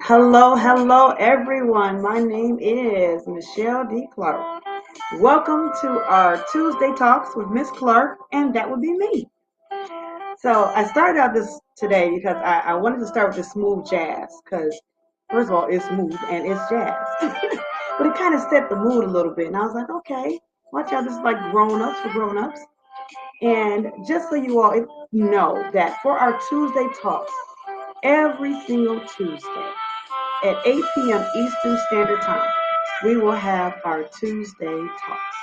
Hello, everyone. My name is Michelle D. Clark. Welcome to our Tuesday Talks with Miss Clark, and that would be me. So I started out this today because I wanted to start with the smooth jazz because, first of all, it's smooth and it's jazz. But it kind of set the mood a little bit, and I was like, okay, watch out, this is like grown-ups for grown-ups. And just so you all know that for our Tuesday Talks, every single Tuesday, at 8 p.m. Eastern Standard Time, we will have our Tuesday Talks.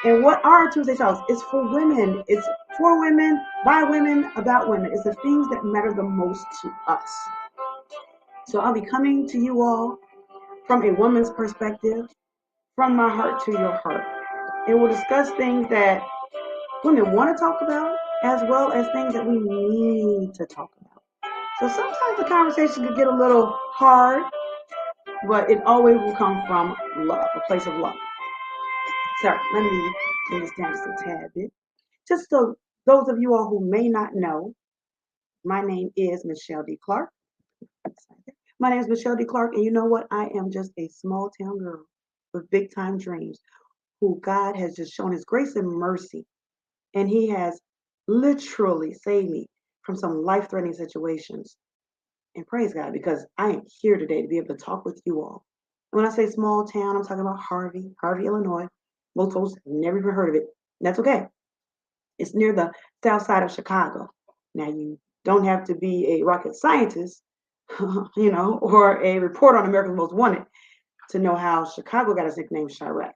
And what are Tuesday Talks? It's for women. It's for women, by women, about women. It's the things that matter the most to us. So I'll be coming to you all from a woman's perspective, from my heart to your heart. And we'll discuss things that women want to talk about, as well as things that we need to talk about. So sometimes the conversation could get a little hard, but it always will come from love, a place of love. Sorry, let me bring this down just a tad bit. Just so those of you all who may not know, my name is Michelle D. Clark. My name is Michelle D. Clark, and you know what? I am just a small town girl with big time dreams who God has just shown his grace and mercy. And he has literally saved me from some life threatening situations. And praise God, because I am here today to be able to talk with you all. And when I say small town, I'm talking about Harvey, Illinois. Most folks have never even heard of it. And that's okay. It's near the south side of Chicago. Now, you don't have to be a rocket scientist, or a reporter on America's Most Wanted to know how Chicago got its nickname Chirac.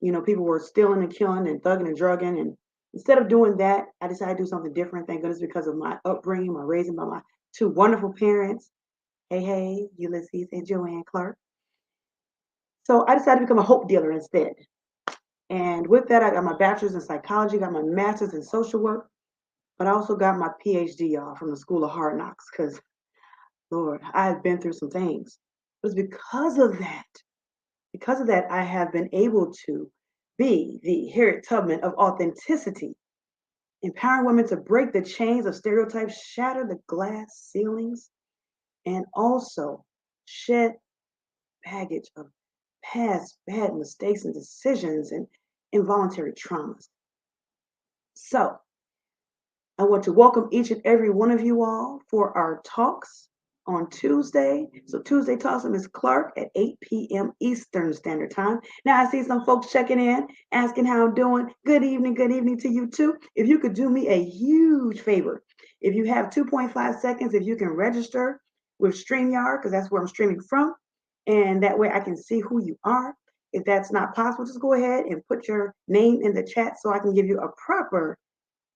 People were stealing and killing and thugging and drugging. And instead of doing that, I decided to do something different. Thank goodness, because of my upbringing, my raising by my two wonderful parents. Hey, Ulysses and Joanne Clark. So I decided to become a hope dealer instead. And with that, I got my bachelor's in psychology, got my master's in social work, but I also got my PhD, y'all, from the School of Hard Knocks, because, Lord, I have been through some things. But it's because of that, I have been able to be the Harriet Tubman of authenticity, empowering women to break the chains of stereotypes, shatter the glass ceilings, and also shed baggage of past bad mistakes and decisions and involuntary traumas. So, I want to welcome each and every one of you all for our talks on Tuesday. So Tuesday Talks with Ms. Clark at 8 p.m. Eastern Standard Time. Now I see some folks checking in, asking how I'm doing. Good evening to you too. If you could do me a huge favor, if you have 2.5 seconds, if you can register with StreamYard, because that's where I'm streaming from, and that way I can see who you are. If that's not possible, just go ahead and put your name in the chat so I can give you a proper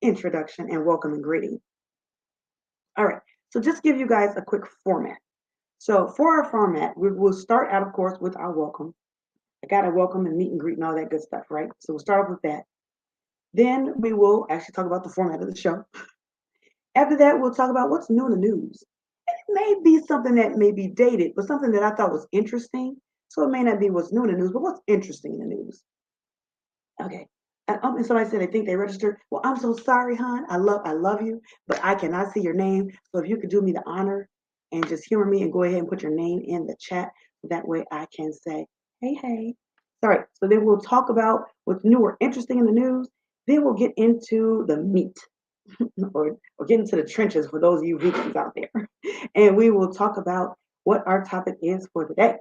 introduction and welcome and greeting. All right, so just give you guys a quick format. So for our format, we will start out, of course, with our welcome. I got to welcome and meet and greet and all that good stuff, right? So we'll start off with that. Then we will actually talk about the format of the show. After that, we'll talk about what's new in the news. And it may be something that may be dated, but something that I thought was interesting. So it may not be what's new in the news, but what's interesting in the news. Okay. And somebody said they think they registered. Well, I'm so sorry, hon. I love you, but I cannot see your name. So if you could do me the honor and just humor me and go ahead and put your name in the chat, that way I can say, hey. All right. So then we'll talk about what's new or interesting in the news. Then we'll get into the meat, or get into the trenches for those of you vegans out there, and we will talk about what our topic is for today.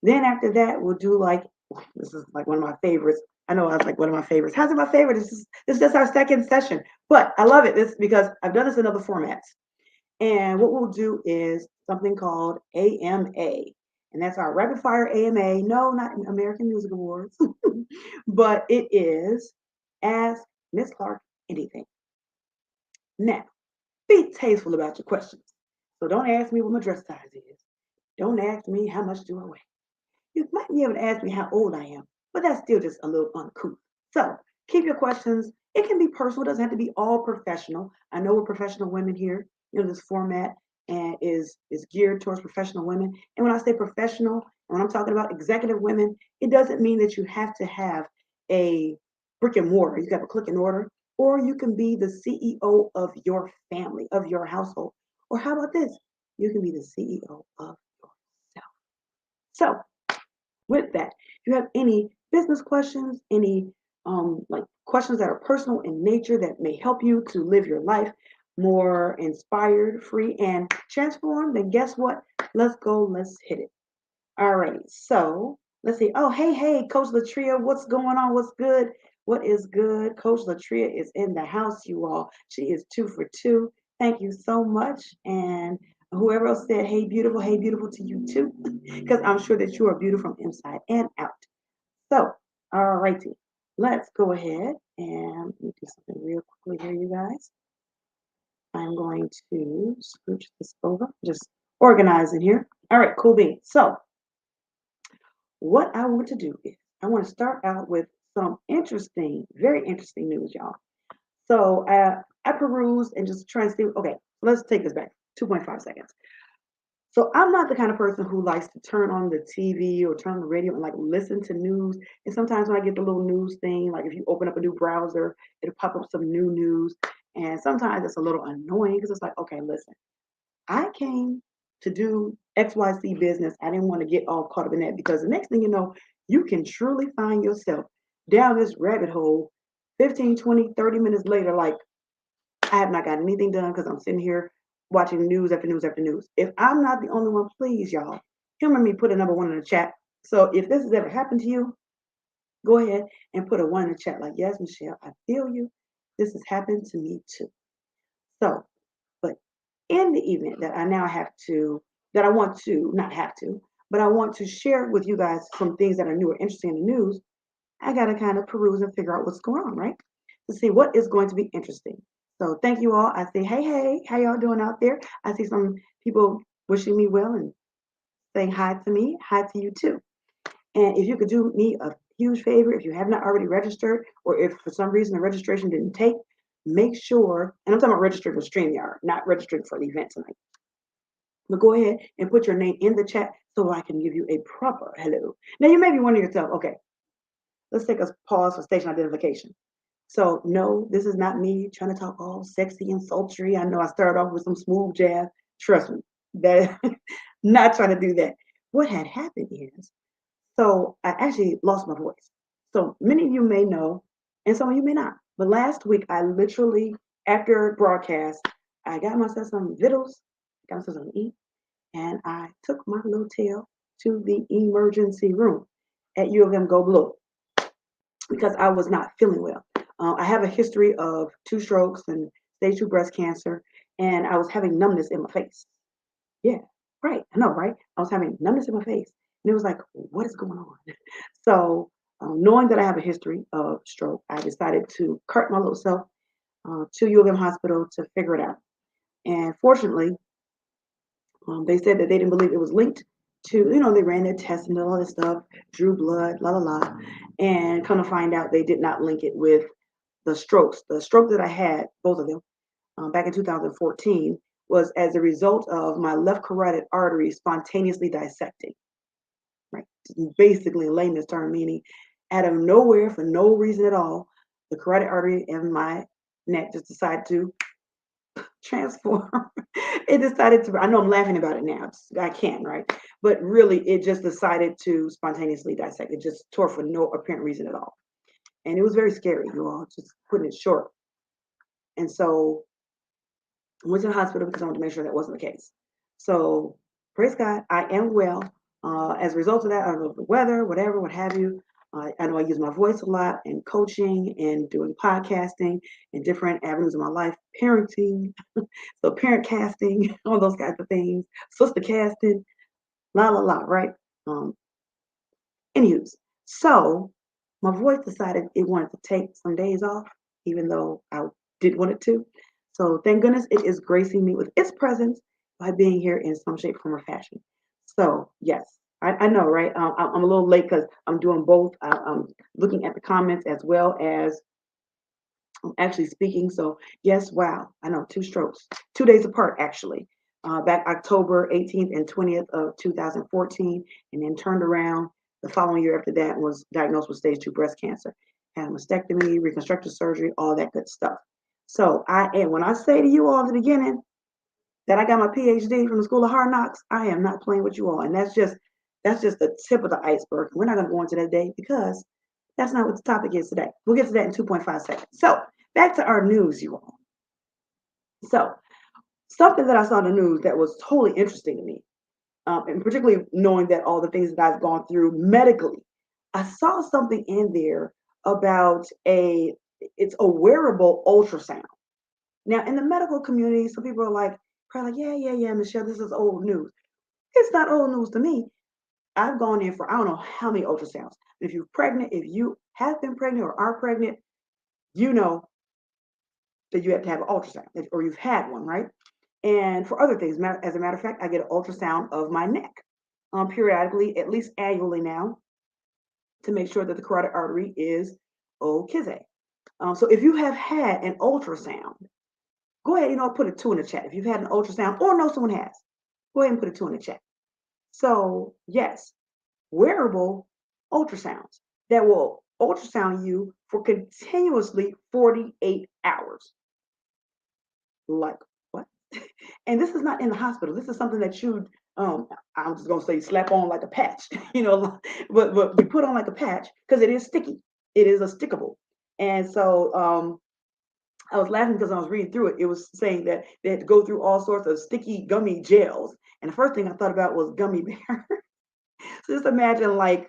Then after that, we'll do this is like one of my favorites. I know I was like one of my favorites. How's it my favorite? This is just our second session, but I love it. This because I've done this in other formats. And what we'll do is something called AMA, and that's our rapid fire AMA. No, not American Music Awards, but it is Ask Miss Clark Anything. Now, be tasteful about your questions. So don't ask me what my dress size is. Don't ask me how much do I weigh. You might be able to ask me how old I am, but that's still just a little uncouth. So keep your questions. It can be personal. It doesn't have to be all professional. I know we're professional women here. This format and is geared towards professional women. And when I say professional, and when I'm talking about executive women, it doesn't mean that you have to have a brick and mortar. You got a click and order, or you can be the CEO of your family, of your household, Or how about this? You can be the CEO of yourself. So, with that, if you have any business questions, any like questions that are personal in nature that may help you to live your life more inspired, free, and transformed, then guess what? Let's go. Let's hit it. All right. So let's see. Oh, hey, Coach Latria, what's going on? What's good? What is good? Coach Latria is in the house, you all. She is 2 for 2. Thank you so much. And whoever else said, hey, beautiful to you too, because I'm sure that you are beautiful from inside and out. So, all righty. Let's go ahead and let me do something real quickly here, you guys. I'm going to scooch this over, just organizing here. All right, cool beans. So, what I want to do is I want to start out with some interesting, very interesting news, y'all. So I perused and just trying to see, okay, let's take this back 2.5 seconds. So I'm not the kind of person who likes to turn on the TV or turn on the radio and like listen to news. And sometimes when I get the little news thing, like if you open up a new browser, it'll pop up some new news. And sometimes it's a little annoying because it's like, okay, listen, I came to do XYZ business. I didn't want to get all caught up in that because the next thing you know, you can truly find yourself down this rabbit hole 15, 20, 30 minutes later, like I have not got anything done because I'm sitting here watching news after news after news. If I'm not the only one, please, y'all, humor me, put a number 1 in the chat. So if this has ever happened to you, go ahead and put a 1 in the chat. Like, yes, Michelle, I feel you. This has happened to me too. So, but in the event that I now have to, that I want to, not have to, but I want to share with you guys some things that are new or interesting in the news, I got to kind of peruse and figure out what's going on, right? To see what is going to be interesting. So thank you all. I say, hey, how y'all doing out there? I see some people wishing me well and saying hi to me. Hi to you too. And if you could do me a huge favor, if you have not already registered, or if for some reason the registration didn't take, make sure, and I'm talking about registering for StreamYard, not registering for the event tonight. But go ahead and put your name in the chat so I can give you a proper hello. Now you may be wondering yourself, okay, let's take a pause for station identification. So no, this is not me trying to talk all sexy and sultry. I know I started off with some smooth jazz. Trust me, that not trying to do that. What had happened is, so I actually lost my voice. So many of you may know, and some of you may not. But last week, I literally, after broadcast, I got myself some vittles, got myself something to eat, and I took my little tail to the emergency room at U of M Go Blue because I was not feeling well. I have a history of 2 strokes and stage 2 breast cancer, and I was having numbness in my face. Yeah, right. I know, right? I was having numbness in my face, and it was like, what is going on? So, knowing that I have a history of stroke, I decided to cart my little self to U of M Hospital to figure it out. And fortunately, they said that they didn't believe it was linked to, they ran their tests and did all this stuff, drew blood, la la la, and come to find out they did not link it with the strokes. The stroke that I had, both of them, back in 2014, was as a result of my left carotid artery spontaneously dissecting. Right, basically in layman's term, meaning out of nowhere for no reason at all, the carotid artery in my neck just decided to transform. It decided to, I know I'm laughing about it now. I can, right? But really, it just decided to spontaneously dissect. It just tore for no apparent reason at all. And it was very scary, you all, just putting it short. And so I went to the hospital because I wanted to make sure that wasn't the case. So praise God, I am well. As a result of that, I don't know if the weather, whatever, what have you. I know I use my voice a lot in coaching and doing podcasting and different avenues of my life, parenting, so parent casting, all those kinds of things, sister casting, la la la, right? Anywho's, so my voice decided it wanted to take some days off, even though I did want it to. So thank goodness it is gracing me with its presence by being here in some shape, form, or fashion. So yes, I know, right? I'm a little late because I'm doing both. I'm looking at the comments as well as I'm actually speaking. So yes, wow, I know 2 strokes, 2 days apart actually. Back October 18th and 20th of 2014, and then turned around the following year after that, was diagnosed with stage 2 breast cancer. Had a mastectomy, reconstructive surgery, all that good stuff. So when I say to you all at the beginning, that I got my PhD from the School of Hard Knocks. I am not playing with you all, and that's just the tip of the iceberg. We're not going to go into that today because that's not what the topic is today. We'll get to that in 2.5 seconds. So back to our news, you all. So something that I saw in the news that was totally interesting to me, and particularly knowing that all the things that I've gone through medically, I saw something in there about it's a wearable ultrasound. Now, in the medical community, some people are like, probably like, yeah, yeah, yeah, Michelle, this is old news. It's not old news to me. I've gone in for I don't know how many ultrasounds. If you're pregnant, if you have been pregnant or are pregnant, you know that you have to have an ultrasound, or you've had one, right? And for other things, as a matter of fact, I get an ultrasound of my neck periodically, at least annually now, to make sure that the carotid artery is okay. So if you have had an ultrasound, go ahead, put a two in the chat. If you've had an ultrasound or know someone has, go ahead and put a two in the chat. So yes, wearable ultrasounds that will ultrasound you for continuously 48 hours. Like what? And this is not in the hospital. This is something that you, I'm just gonna say, slap on like a patch, but we put on like a patch because it is sticky. It is a stickable. And so I was laughing because I was reading through it. It was saying that they had to go through all sorts of sticky gummy gels. And the first thing I thought about was gummy bear. So just imagine like,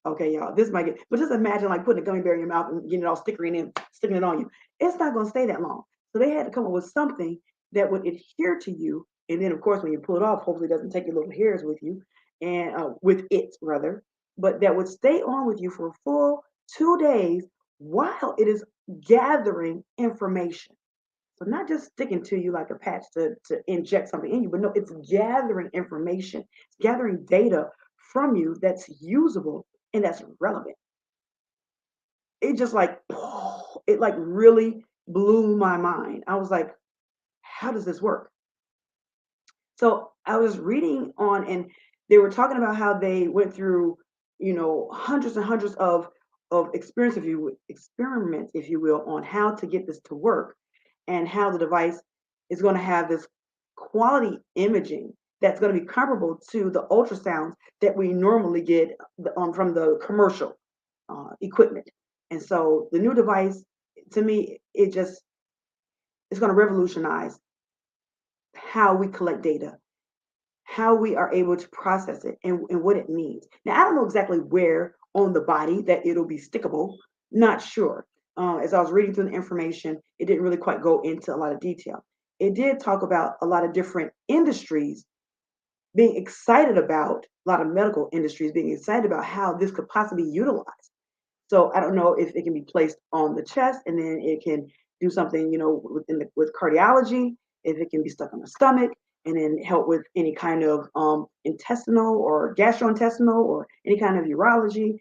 okay, y'all, this might get, but just imagine like putting a gummy bear in your mouth and getting it all stickery and then sticking it on you. It's not going to stay that long. So they had to come up with something that would adhere to you. And then, of course, when you pull it off, hopefully it doesn't take your little hairs with you, and with it rather, but that would stay on with you for a full 2 days while it is gathering information. So not just sticking to you like a patch to inject something in you, but no, it's gathering information, it's gathering data from you that's usable and that's relevant. It just like it like really blew my mind. I was like, how does this work? So I was reading on, and they were talking about how they went through, hundreds and hundreds of experience, experiments, if you will, on how to get this to work, and how the device is going to have this quality imaging that's going to be comparable to the ultrasounds that we normally get from the commercial equipment. And so the new device, to me, it's going to revolutionize how we collect data, how we are able to process it, and what it means. Now, I don't know exactly where on the body that it'll be stickable, not sure. As I was reading through the information, it didn't really quite go into a lot of detail. It did talk about a lot of different industries being excited about, a lot of medical industries being excited about how this could possibly be utilized. So I don't know if it can be placed on the chest and then it can do something, with cardiology, if it can be stuck on the stomach and then help with any kind of intestinal or gastrointestinal or any kind of urology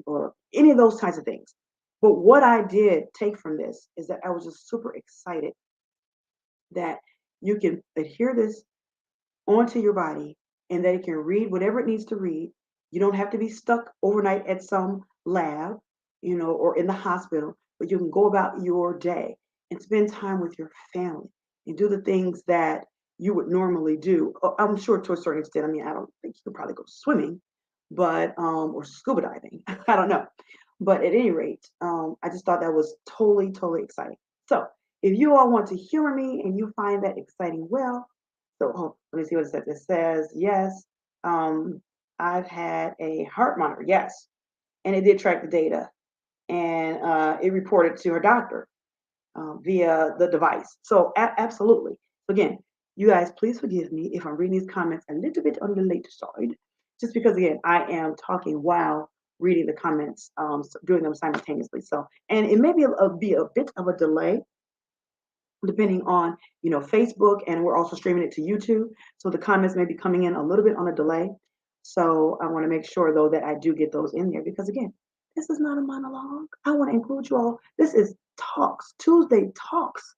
or any of those kinds of things. But what I did take from this is that I was just super excited that you can adhere this onto your body and that it can read whatever it needs to read. You don't have to be stuck overnight at some lab, or in the hospital, but you can go about your day and spend time with your family and do the things that you would normally do. I'm sure to a certain extent. I mean, I don't think you could probably go swimming, but or scuba diving. I don't know. But at any rate, I just thought that was totally, totally exciting. So if you all want to humor me and you find that exciting, well, so let me see what it says. It says, yes, I've had a heart monitor, yes. And it did track the data and it reported to her doctor via the device. So absolutely. Again, you guys, please forgive me if I'm reading these comments a little bit on the late side, just because again, I am talking while reading the comments, doing them simultaneously. So, and it may be a bit of a delay depending on Facebook, and we're also streaming it to YouTube, so the comments may be coming in a little bit on a delay. So I want to make sure though that I do get those in there, because again, this is not a monologue. I want to include you all. This is talks, Tuesday talks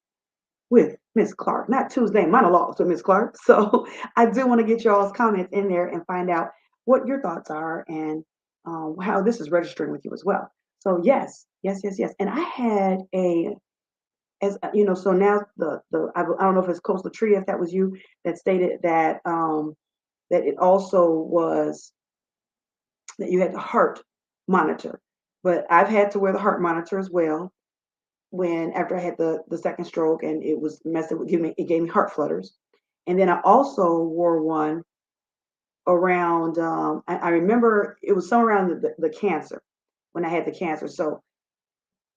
with Miss Clark, not Tuesday monologues with Miss Clark. So I do want to get y'all's comments in there and find out what your thoughts are and how this is registering with you as well. So yes, yes, yes, yes. And I had as so now I don't know if it's Coastal Tree, if that was you that stated that that it also was that you had the heart monitor. But I've had to wear the heart monitor as well when after I had the second stroke, and it was messing with it gave me heart flutters. And then I also wore one around I remember it was somewhere around the cancer when I had the cancer. So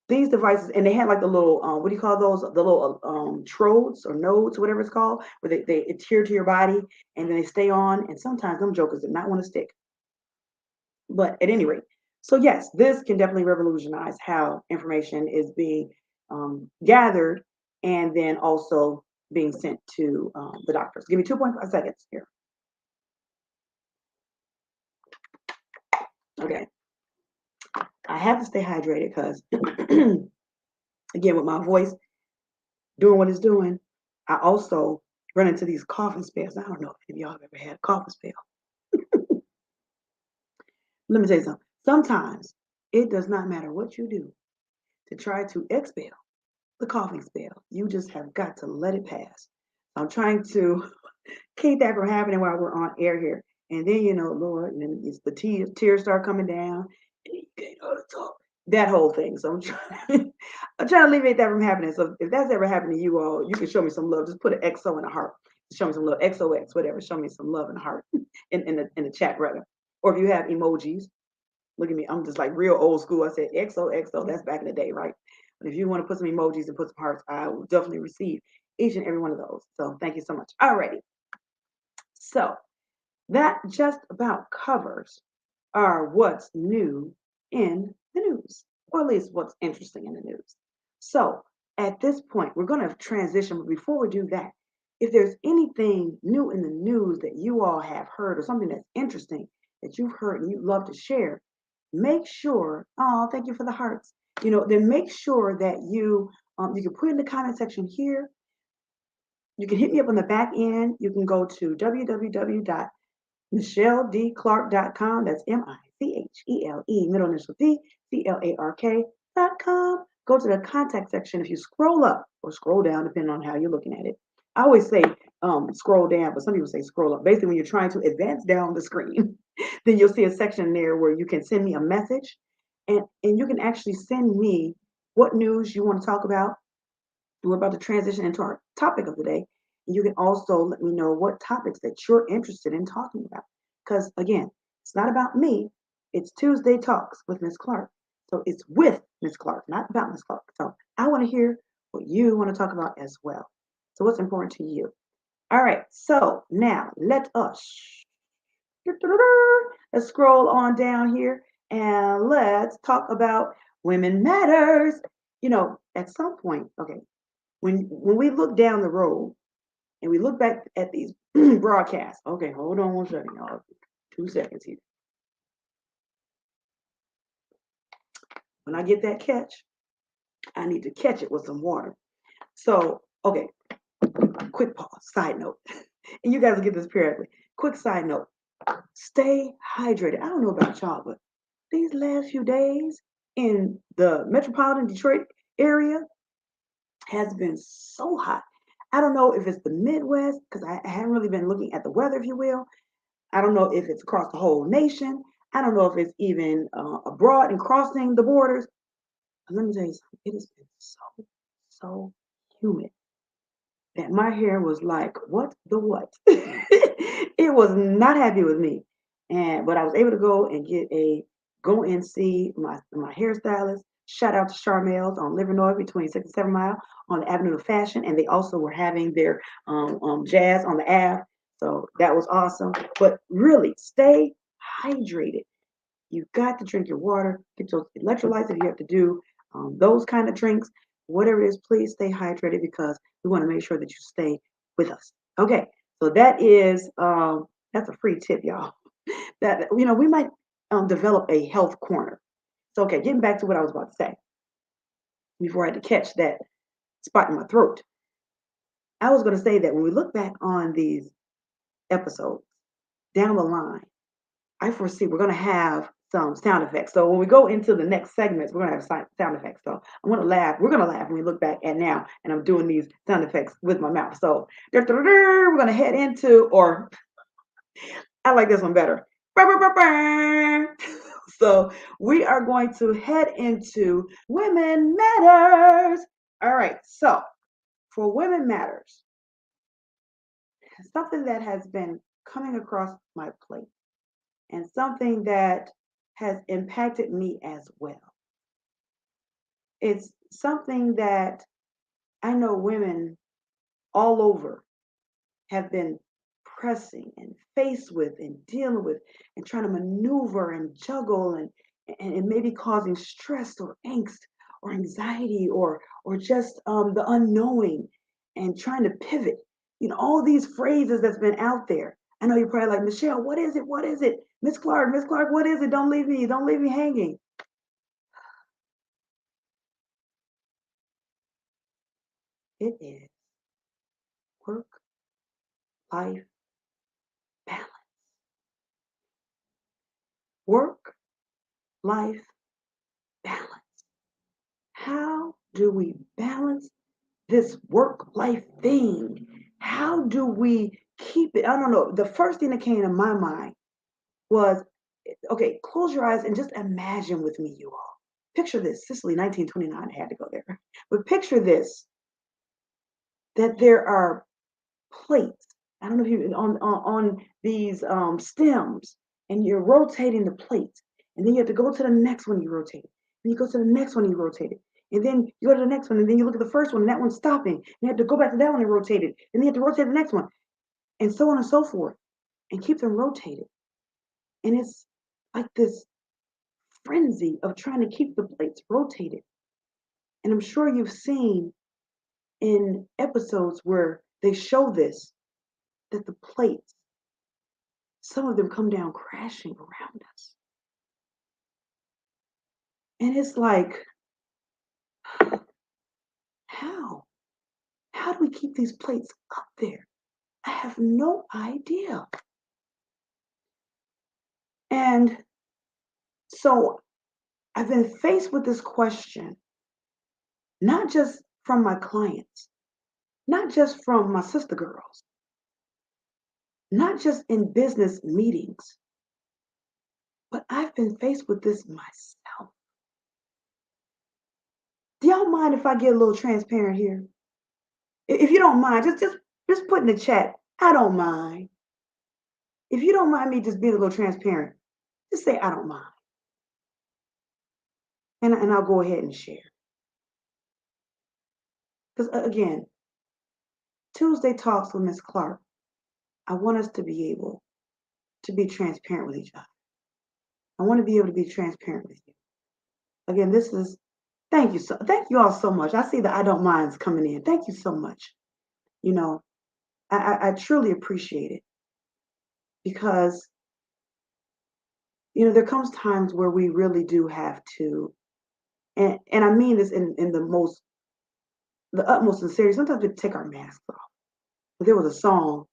these devices, and they had like the little what do you call those, the little trodes or nodes, whatever it's called, where they adhere to your body and then they stay on, and sometimes them jokers did not want to stick. But at any rate, so yes, this can definitely revolutionize how information is being gathered and then also being sent to the doctors. Give me 2.5 seconds here. Okay, I have to stay hydrated because again, with my voice doing what it's doing, I also run into these coughing spells. I don't know if any of y'all have ever had a coughing spell. Let me tell you something. Sometimes it does not matter what you do to try to expel the coughing spell. You just have got to let it pass. I'm trying to keep that from happening while we're on air here. And then, Lord, and then it's the tears start coming down, and you can't talk. That whole thing. So I'm trying to alleviate that from happening. So if that's ever happened to you all, you can show me some love. Just put an XO in a heart. Show me some love. XOX, whatever. Show me some love in the heart, in the chat rather. Or if you have emojis, look at me. I'm just like real old school. I said XOXO. That's back in the day, right? But if you want to put some emojis and put some hearts, I will definitely receive each and every one of those. So thank you so much. Alrighty. So that just about covers what's new in the news, or at least what's interesting in the news. So at this point, we're going to transition. But before we do that, if there's anything new in the news that you all have heard or something that's interesting that you've heard and you'd love to share, make sure, oh, thank you for the hearts, then make sure that you can put in the comment section here. You can hit me up on the back end. You can go to www.micheledclark.com. That's MICHELE, middle initial D, CLARK.com. Go to the contact section. If you scroll up or scroll down, depending on how you're looking at it. I always say scroll down, but some people say scroll up. Basically, when you're trying to advance down the screen, then you'll see a section there where you can send me a message, and you can actually send me what news you want to talk about. We're about to transition into our topic of the day. And you can also let me know what topics that you're interested in talking about. Because again, it's not about me. It's Tuesday Talks with Miss Clark. So it's with Miss Clark, not about Miss Clark. So I want to hear what you want to talk about as well. So what's important to you? All right. So now let's scroll on down here and let's talk about Women Matters. At some point, okay, when we look down the road and we look back at these broadcasts, okay, hold on 1 second, y'all. 2 seconds here. When I get that catch, I need to catch it with some water. So, okay, quick pause, side note. And you guys will get this periodically. Quick side note. Stay hydrated. I don't know about y'all, but these last few days in the metropolitan Detroit area has been so hot. I don't know if it's the Midwest, because I haven't really been looking at the weather, if you will. I don't know if it's across the whole nation. I don't know if it's even abroad and crossing the borders. But let me tell you something. It has been so humid that my hair was like, what the what? It was not happy with me. But I was able to go and see my hairstylist. Shout out to Charmel's on Livernois between 6 and 7 Mile on the Avenue of Fashion. And they also were having their jazz on the Ave. So that was awesome. But really, stay hydrated. You got to drink your water, get those electrolytes if you have to do those kind of drinks. Whatever it is, please stay hydrated because we want to make sure that you stay with us. Okay, so that is that's a free tip, y'all. That we might develop a health corner. So okay, getting back to what I was about to say before I had to catch that spot in my throat. I was going to say that when we look back on these episodes down the line, I foresee we're going to have some sound effects. So when we go into the next segments, we're gonna have sound effects. So I'm gonna laugh. We're gonna laugh when we look back at now, and I'm doing these sound effects with my mouth. So we're gonna head into, or I like this one better. So we are going to head into Women Matters. All right. So for Women Matters, something that has been coming across my plate and something that has impacted me as well. It's something that I know women all over have been pressing and faced with and dealing with and trying to maneuver and juggle and maybe causing stress or angst or anxiety or just the unknowing and trying to pivot. All these phrases that's been out there. I know you're probably like, Michelle, what is it? What is it? Miss Clark, what is it? Don't leave me hanging. It is work life balance. Work life balance. How do we balance this work life thing? How do we keep it? I don't know. The first thing that came to my mind was, okay, close your eyes and just imagine with me, you all. Picture this. Sicily, 1929, I had to go there. But picture this, that there are plates. I don't know if you on these stems, and you're rotating the plates, and then you have to go to the next one, you rotate it. Then you go to the next one, you rotate it. And then you go to the next one, and then you look at the first one, and that one's stopping. You have to go back to that one and rotate it. And then you have to rotate the next one, and so on and so forth, and keep them rotated. And it's like this frenzy of trying to keep the plates rotated. And I'm sure you've seen in episodes where they show this, that the plates, some of them come down crashing around us. And it's like, how? How do we keep these plates up there? I have no idea. And so I've been faced with this question, not just from my clients, not just from my sister girls, not just in business meetings, but I've been faced with this myself. Do y'all mind if I get a little transparent here? If you don't mind, just put in the chat, I don't mind. If you don't mind me just being a little transparent, just say I don't mind. And I'll go ahead and share. Because again, Tuesday Talks with Miss Clark, I want us to be able to be transparent with each other. I want to be able to be transparent with you. Again, thank you all so much. I see the I don't minds coming in. Thank you so much. I truly appreciate it, because there comes times where we really do have to, and I mean this in the utmost sincerity. Sometimes we take our masks off. But there was a song.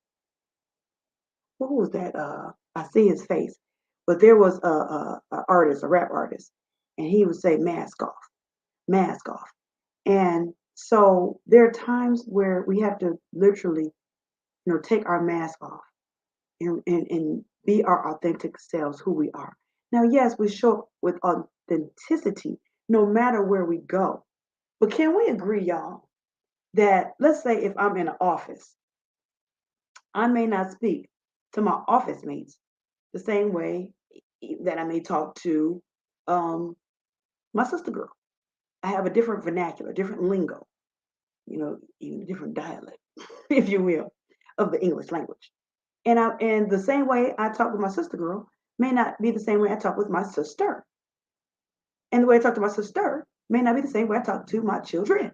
What was that? I see his face. But there was a artist, a rap artist, and he would say mask off, mask off. And so there are times where we have to literally, take our mask off and be our authentic selves, who we are. Now, yes, we show up with authenticity no matter where we go. But can we agree, y'all, that let's say if I'm in an office, I may not speak to my office mates the same way that I may talk to my sister girl. I have a different vernacular, different lingo, even different dialect, if you will, of the English language. And the same way I talk with my sister girl may not be the same way I talk with my sister. And the way I talk to my sister may not be the same way I talk to my children,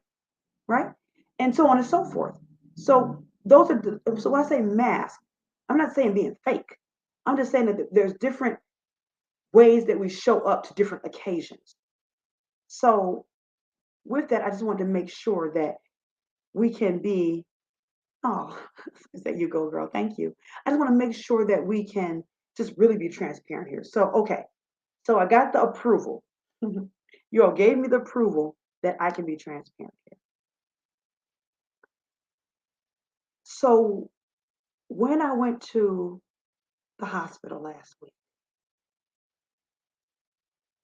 right? And so on and so forth. So so when I say mask, I'm not saying being fake. I'm just saying that there's different ways that we show up to different occasions. So with that, I just wanted to make sure that we can be, oh, there you go, girl. Thank you. I just want to make sure that we can just really be transparent here. So, okay. So I got the approval. You all gave me the approval that I can be transparent here. So when I went to the hospital last week,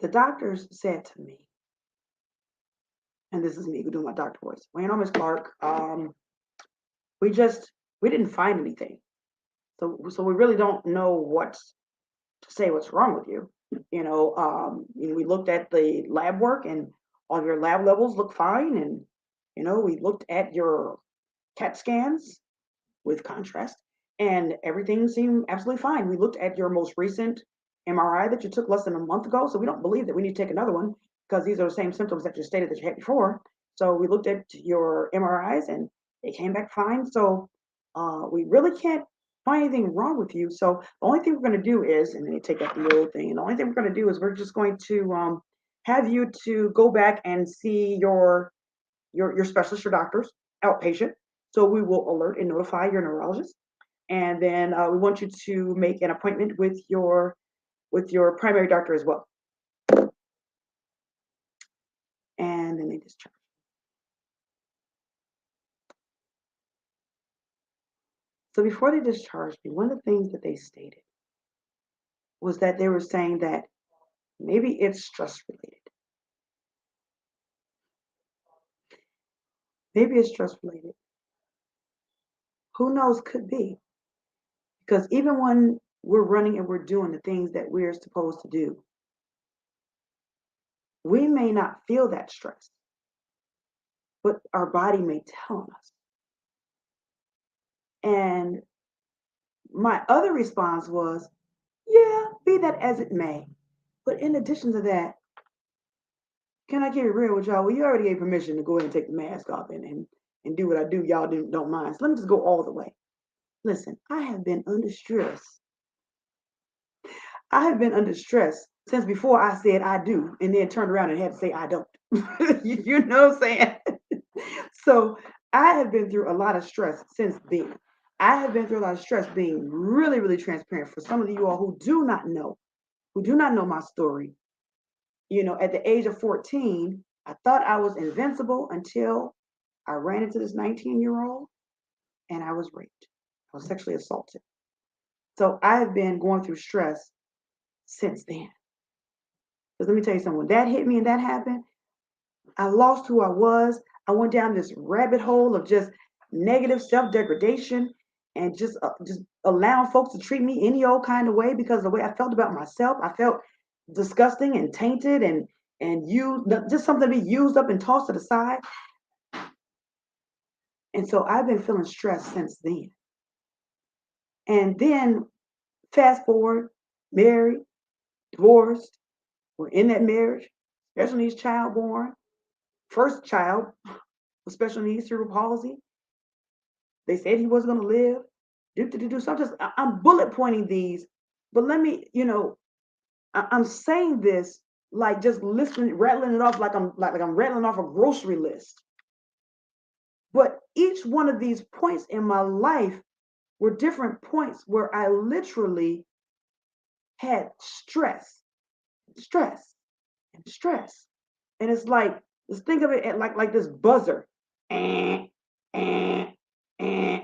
the doctors said to me, and this is me doing my doctor voice, well, Miss Clark, we just we didn't find anything. So we really don't know what to say what's wrong with you. We looked at the lab work and all your lab levels look fine. And, we looked at your CAT scans with contrast and everything seemed absolutely fine. We looked at your most recent MRI that you took less than a month ago. So we don't believe that we need to take another one because these are the same symptoms that you stated that you had before. So we looked at your MRIs and they came back fine. So we really can't find anything wrong with you. So the only thing we're going to do is, and then you take out the little thing, and the only thing we're going to do is we're just going to have you to go back and see your specialist, your doctors, outpatient. So we will alert and notify your neurologist, and then we want you to make an appointment with your primary doctor as well. And then they discharge. So before they discharged me, one of the things that they stated was that they were saying that maybe it's stress related. Maybe it's stress related. Who knows? Could be. Because even when we're running and we're doing the things that we're supposed to do, we may not feel that stress, but our body may tell us. And my other response was, yeah, be that as it may. But in addition to that, can I get it real with y'all? Well, you already gave permission to go ahead and take the mask off and do what I do. Y'all don't mind. So let me just go all the way. Listen, I have been under stress. I have been under stress since before I said I do and then turned around and had to say I don't. You know what I'm saying? So I have been through a lot of stress since then. I have been through a lot of stress being really, really transparent for some of you all who do not know my story. At the age of 14, I thought I was invincible until I ran into this 19-year-old and I was raped. I was sexually assaulted. So I have been going through stress since then. Because let me tell you something, when that hit me and that happened, I lost who I was. I went down this rabbit hole of just negative self-degradation and just allowing folks to treat me any old kind of way because of the way I felt about myself. I felt disgusting and tainted and used, just something to be used up and tossed to the side. And so I've been feeling stressed since then. And then fast forward, married, divorced, we're in that marriage, special needs child born, first child with special needs, cerebral palsy. They said he wasn't going to live. So I'm bullet pointing these, but let me, I'm saying this like just listening, rattling it off like I'm rattling off a grocery list. But each one of these points in my life were different points where I literally had stress, stress, and stress. And it's like, just think of it like this buzzer. And, and, and,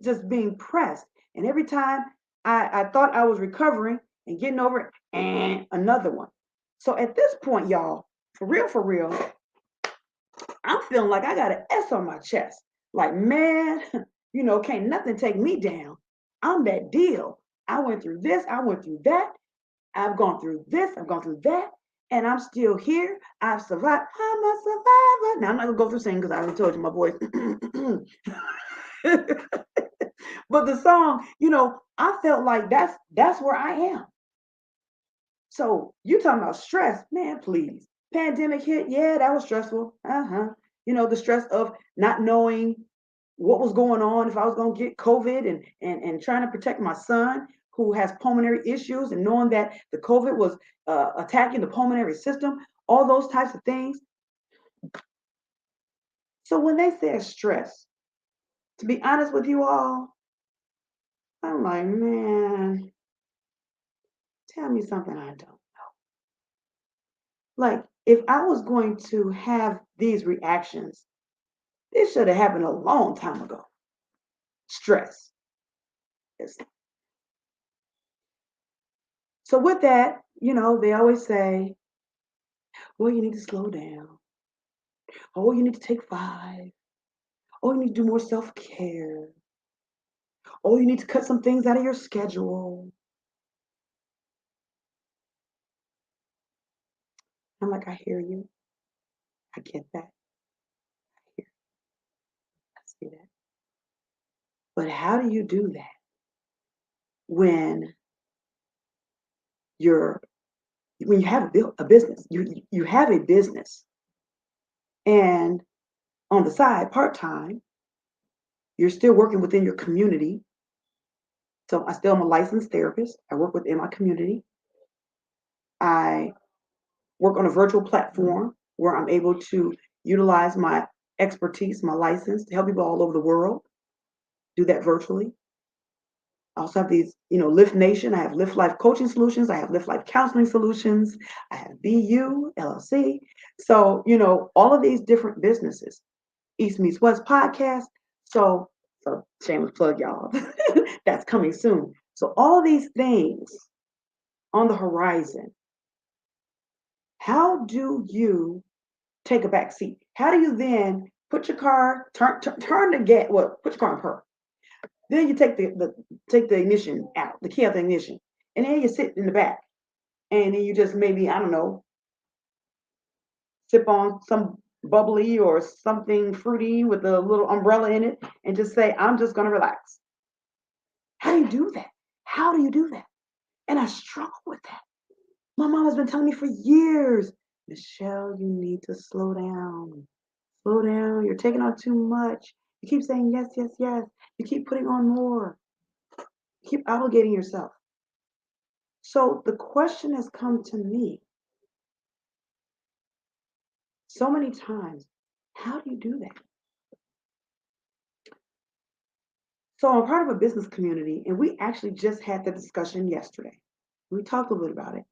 just being pressed. And every time I thought I was recovering and getting over it, and another one. So at this point, y'all, for real, I'm feeling like I got an S on my chest. Like, man, can't nothing take me down. I'm that deal. I went through this, I went through that. I've gone through this, I've gone through that, and I'm still here. I've survived. I'm a survivor. Now, I'm not going to go through singing because I already told you my voice. But the song, I felt like that's where I am. So you talking about stress, man, please. Pandemic hit, yeah, that was stressful. The stress of not knowing what was going on, if I was going to get COVID and trying to protect my son who has pulmonary issues and knowing that the COVID was attacking the pulmonary system, all those types of things. So when they say stress, to be honest with you all, I'm like, man, Tell me something I don't. Like, if I was going to have these reactions, this should have happened a long time ago. Stress. It's- So with that, they always say, well, you need to slow down. Oh, you need to take five. Oh, you need to do more self-care. Oh, you need to cut some things out of your schedule. I'm like, I hear you. I get that. I hear, I see that. But how do you do that when you're when you have a business? You have a business, and on the side, part time, you're still working within your community. So I still am a licensed therapist. I work within my community. I work on a virtual platform where I'm able to utilize my expertise, my license to help people all over the world do that virtually. I also have these, Lift Nation. I have Lift Life Coaching Solutions. I have Lift Life Counseling Solutions. I have BU LLC. So, all of these different businesses. East Meets West podcast. So shameless plug, y'all. That's coming soon. So all these things on the horizon. How do you take a back seat? How do you then put your car, turn the gas, well, put your car in park. Then you take the ignition out, the key out the ignition, and then you sit in the back, and then you just maybe, I don't know, sip on some bubbly or something fruity with a little umbrella in it, and just say, I'm just gonna relax. How do you do that? How do you do that? And I struggle with that. My mom has been telling me for years, Michelle, you need to slow down. Slow down. You're taking on too much. You keep saying yes, yes, yes. You keep putting on more. You keep obligating yourself. So the question has come to me so many times, how do you do that? So I'm part of a business community, and we actually just had the discussion yesterday. We talked a little bit about it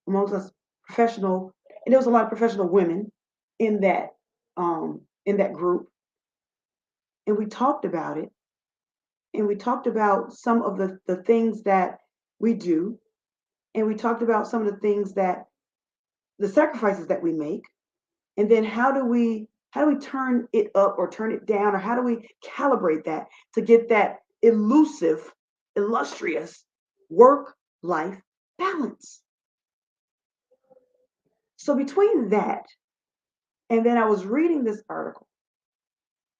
amongst us professional, and there was a lot of professional women in that group, and we talked about it, and we talked about some of the things that we do, and we talked about some of the things that the sacrifices that we make, and then how do we turn it up or turn it down, or how do we calibrate that to get that elusive, illustrious work life balance. So between that, and then I was reading this article.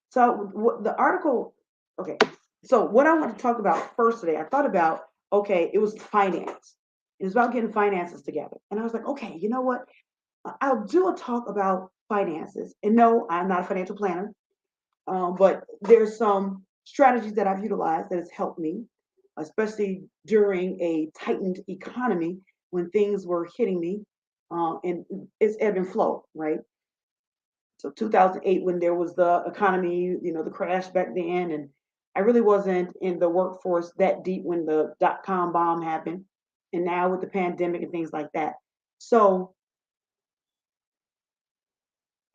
So the article, okay. So what I want to talk about first today, I thought about, okay, it was finance. It was about getting finances together. And I was like, okay, you know what? I'll do a talk about finances. And no, I'm not a financial planner, but there's some strategies that I've utilized that has helped me, especially during a tightened economy when things were hitting me. And it's ebb and flow, right? So 2008, when there was the economy, the crash back then, and I really wasn't in the workforce that deep when the dot-com bomb happened, and now with the pandemic and things like that. So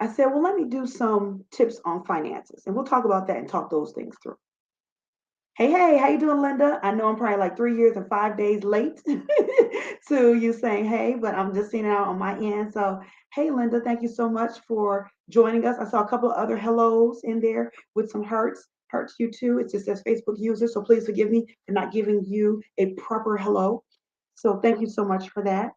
I said, well, let me do some tips on finances, and we'll talk about that and talk those things through. Hey, hey, how you doing, Linda? I know I'm probably like 3 years and 5 days late to you saying hey, but I'm just seeing it out on my end. So, hey, Linda, thank you so much for joining us. I saw a couple of other hellos in there with some hearts. Hearts you too. It just says Facebook user, so please forgive me for not giving you a proper hello. So thank you so much for that.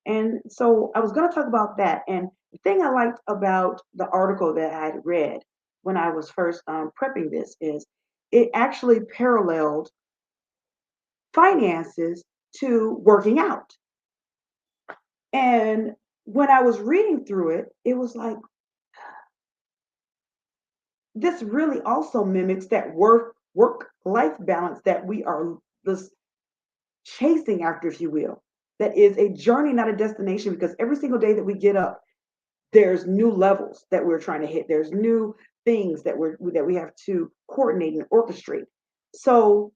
And so I was going to talk about that. And the thing I liked about the article that I had read when I was first prepping this is it actually paralleled finances to working out. And when I was reading through it, it was like, this really also mimics that work life balance that we are this chasing after, if you will. That is a journey, not a destination, because every single day that we get up, there's new levels that we're trying to hit. There's new things that we have to coordinate and orchestrate. So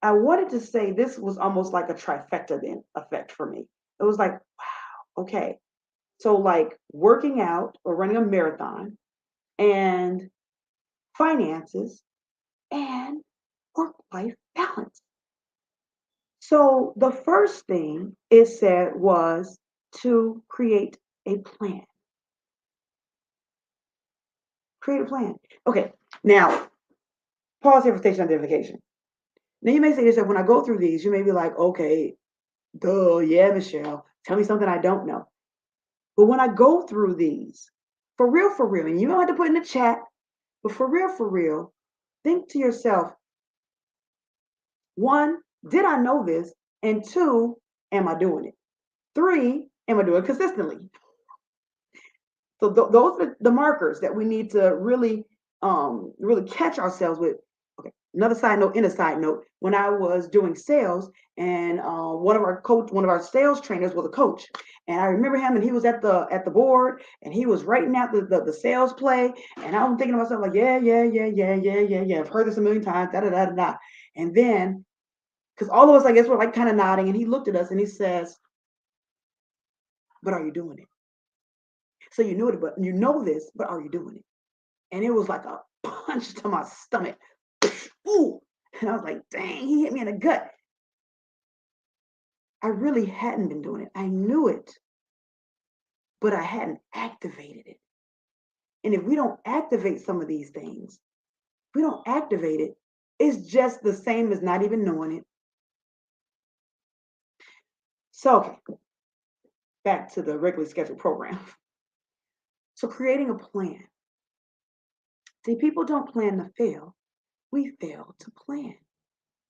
I wanted to say this was almost like a trifecta then effect for me. It was like, wow, okay. So like working out or running a marathon and finances and work-life balance. So the first thing it said was to create a plan. Create a plan. Okay, now pause here for station identification. Now you may say to yourself, when I go through these, you may be like, okay, duh, yeah, Michelle, tell me something I don't know. But when I go through these, for real, and you don't have to put in the chat, but for real, think to yourself, one, did I know this? And two, am I doing it? Three, am I doing it consistently? So those are the markers that we need to really catch ourselves with. Okay, another side note, in a side note, when I was doing sales, and one of our sales trainers was a coach, and I remember him, and he was at the board, and he was writing out the sales play, and I'm thinking to myself like, yeah, I've heard this a million times, da da da da da, and then because all of us, I guess, were like kind of nodding, and he looked at us and he says, "But are you doing it? So you knew it, but you know this, but are you doing it?" And it was like a punch to my stomach. Ooh. And I was like, dang, he hit me in the gut. I really hadn't been doing it. I knew it, but I hadn't activated it. And if we don't activate some of these things, if we don't activate it, it's just the same as not even knowing it. So, okay, back to the regularly scheduled program. So, creating a plan. See, people don't plan to fail. We fail to plan.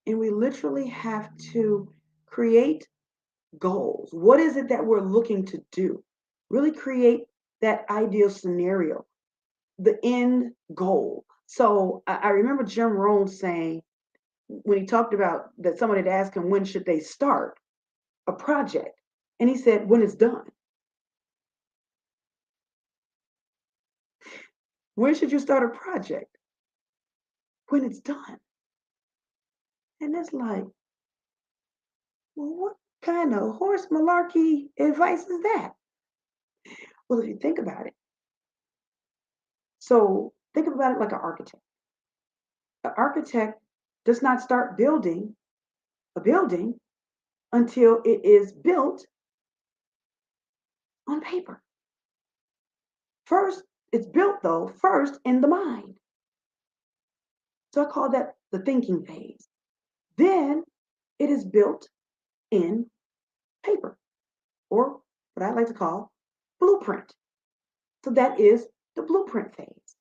And we literally have to create goals. What is it that we're looking to do? Really create that ideal scenario, the end goal. So I remember Jim Rohn saying when he talked about that someone had asked him when should they start a project, and he said when it's done. When should you start a project? When it's done. And it's like, well, what kind of horse malarkey advice is that? Well, if you think about it, so think about it like an architect. An architect does not start building a building until it is built on paper. First, it's built though, first in the mind. So I call that the thinking phase. Then it is built in paper, or what I like to call blueprint. So that is the blueprint phase.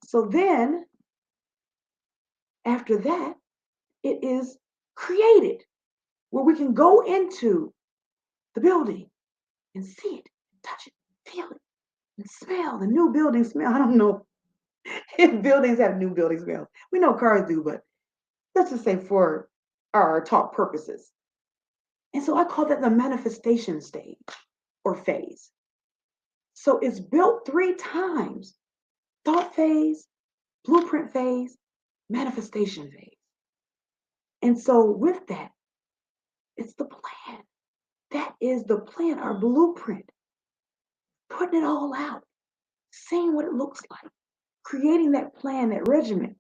So then, after that, it is created, where we can go into the building and see it, touch it, feel it, and smell the new building smell. I don't know if buildings have new building smells. We know cars do, but let's just say for our talk purposes. And so I call that the manifestation stage or phase. So it's built three times: thought phase, blueprint phase, manifestation phase. And so with that, it's the plan. That is the plan, our blueprint, putting it all out, seeing what it looks like, creating that plan, that regimen.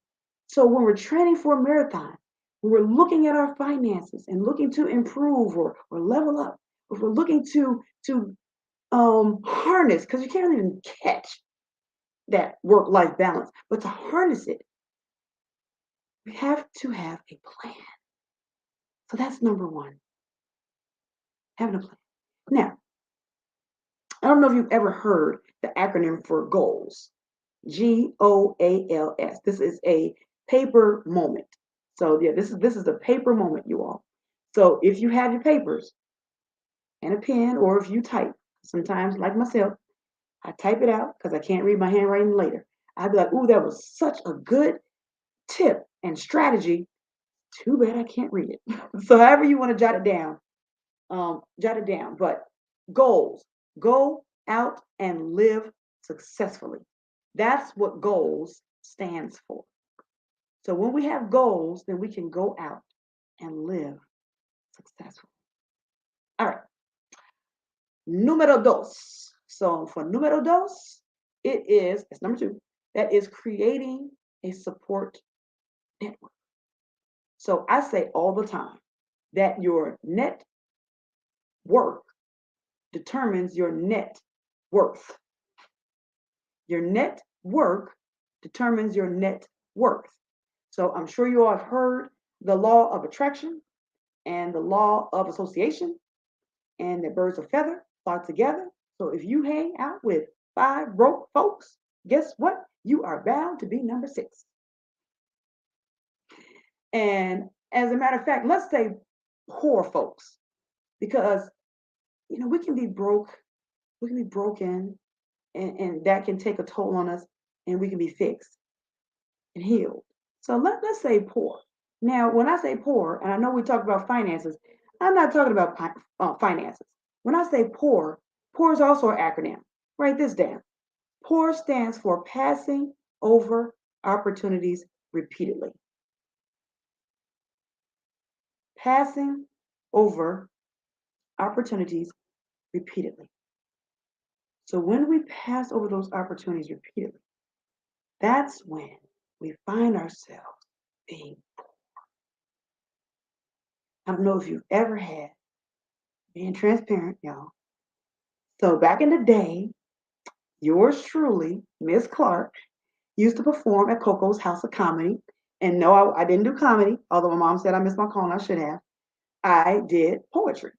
So when we're training for a marathon, when we're looking at our finances and looking to improve or level up, if we're looking to harness, because you can't even catch that work-life balance, but to harness it, we have to have a plan. So that's number one, having a plan. Now, I don't know if you've ever heard the acronym for goals. GOALS. This is a paper moment. So yeah, this is a paper moment, you all. So if you have your papers and a pen, or if you type, sometimes like myself, I type it out because I can't read my handwriting later. I'd be like, ooh, that was such a good tip and strategy. Too bad I can't read it. So however you want to jot it down, jot it down. But goals, go out and live successfully. That's what goals stands for. So when we have goals, then we can go out and live successful. All right. Número dos. So for número dos, it's number two, that is creating a support network. So I say all the time that your net worth determines your net worth. Your net worth determines your net worth. So I'm sure you all have heard the law of attraction and the law of association, and that birds of feather flock together. So if you hang out with five broke folks, guess what? You are bound to be number six. And as a matter of fact, let's say poor folks, because we can be broke, we can be broken, and that can take a toll on us, and we can be fixed and healed. So let's say poor. Now, when I say poor, and I know we talk about finances, I'm not talking about finances. When I say poor, poor is also an acronym. Write this down. Poor stands for passing over opportunities repeatedly. Passing over opportunities repeatedly. So when we pass over those opportunities repeatedly, that's when we find ourselves being poor. I don't know if you've ever had, being transparent, y'all. So back in the day, yours truly, Miss Clark, used to perform at Coco's House of Comedy. And no, I didn't do comedy, although my mom said I missed my call and I should have. I did poetry.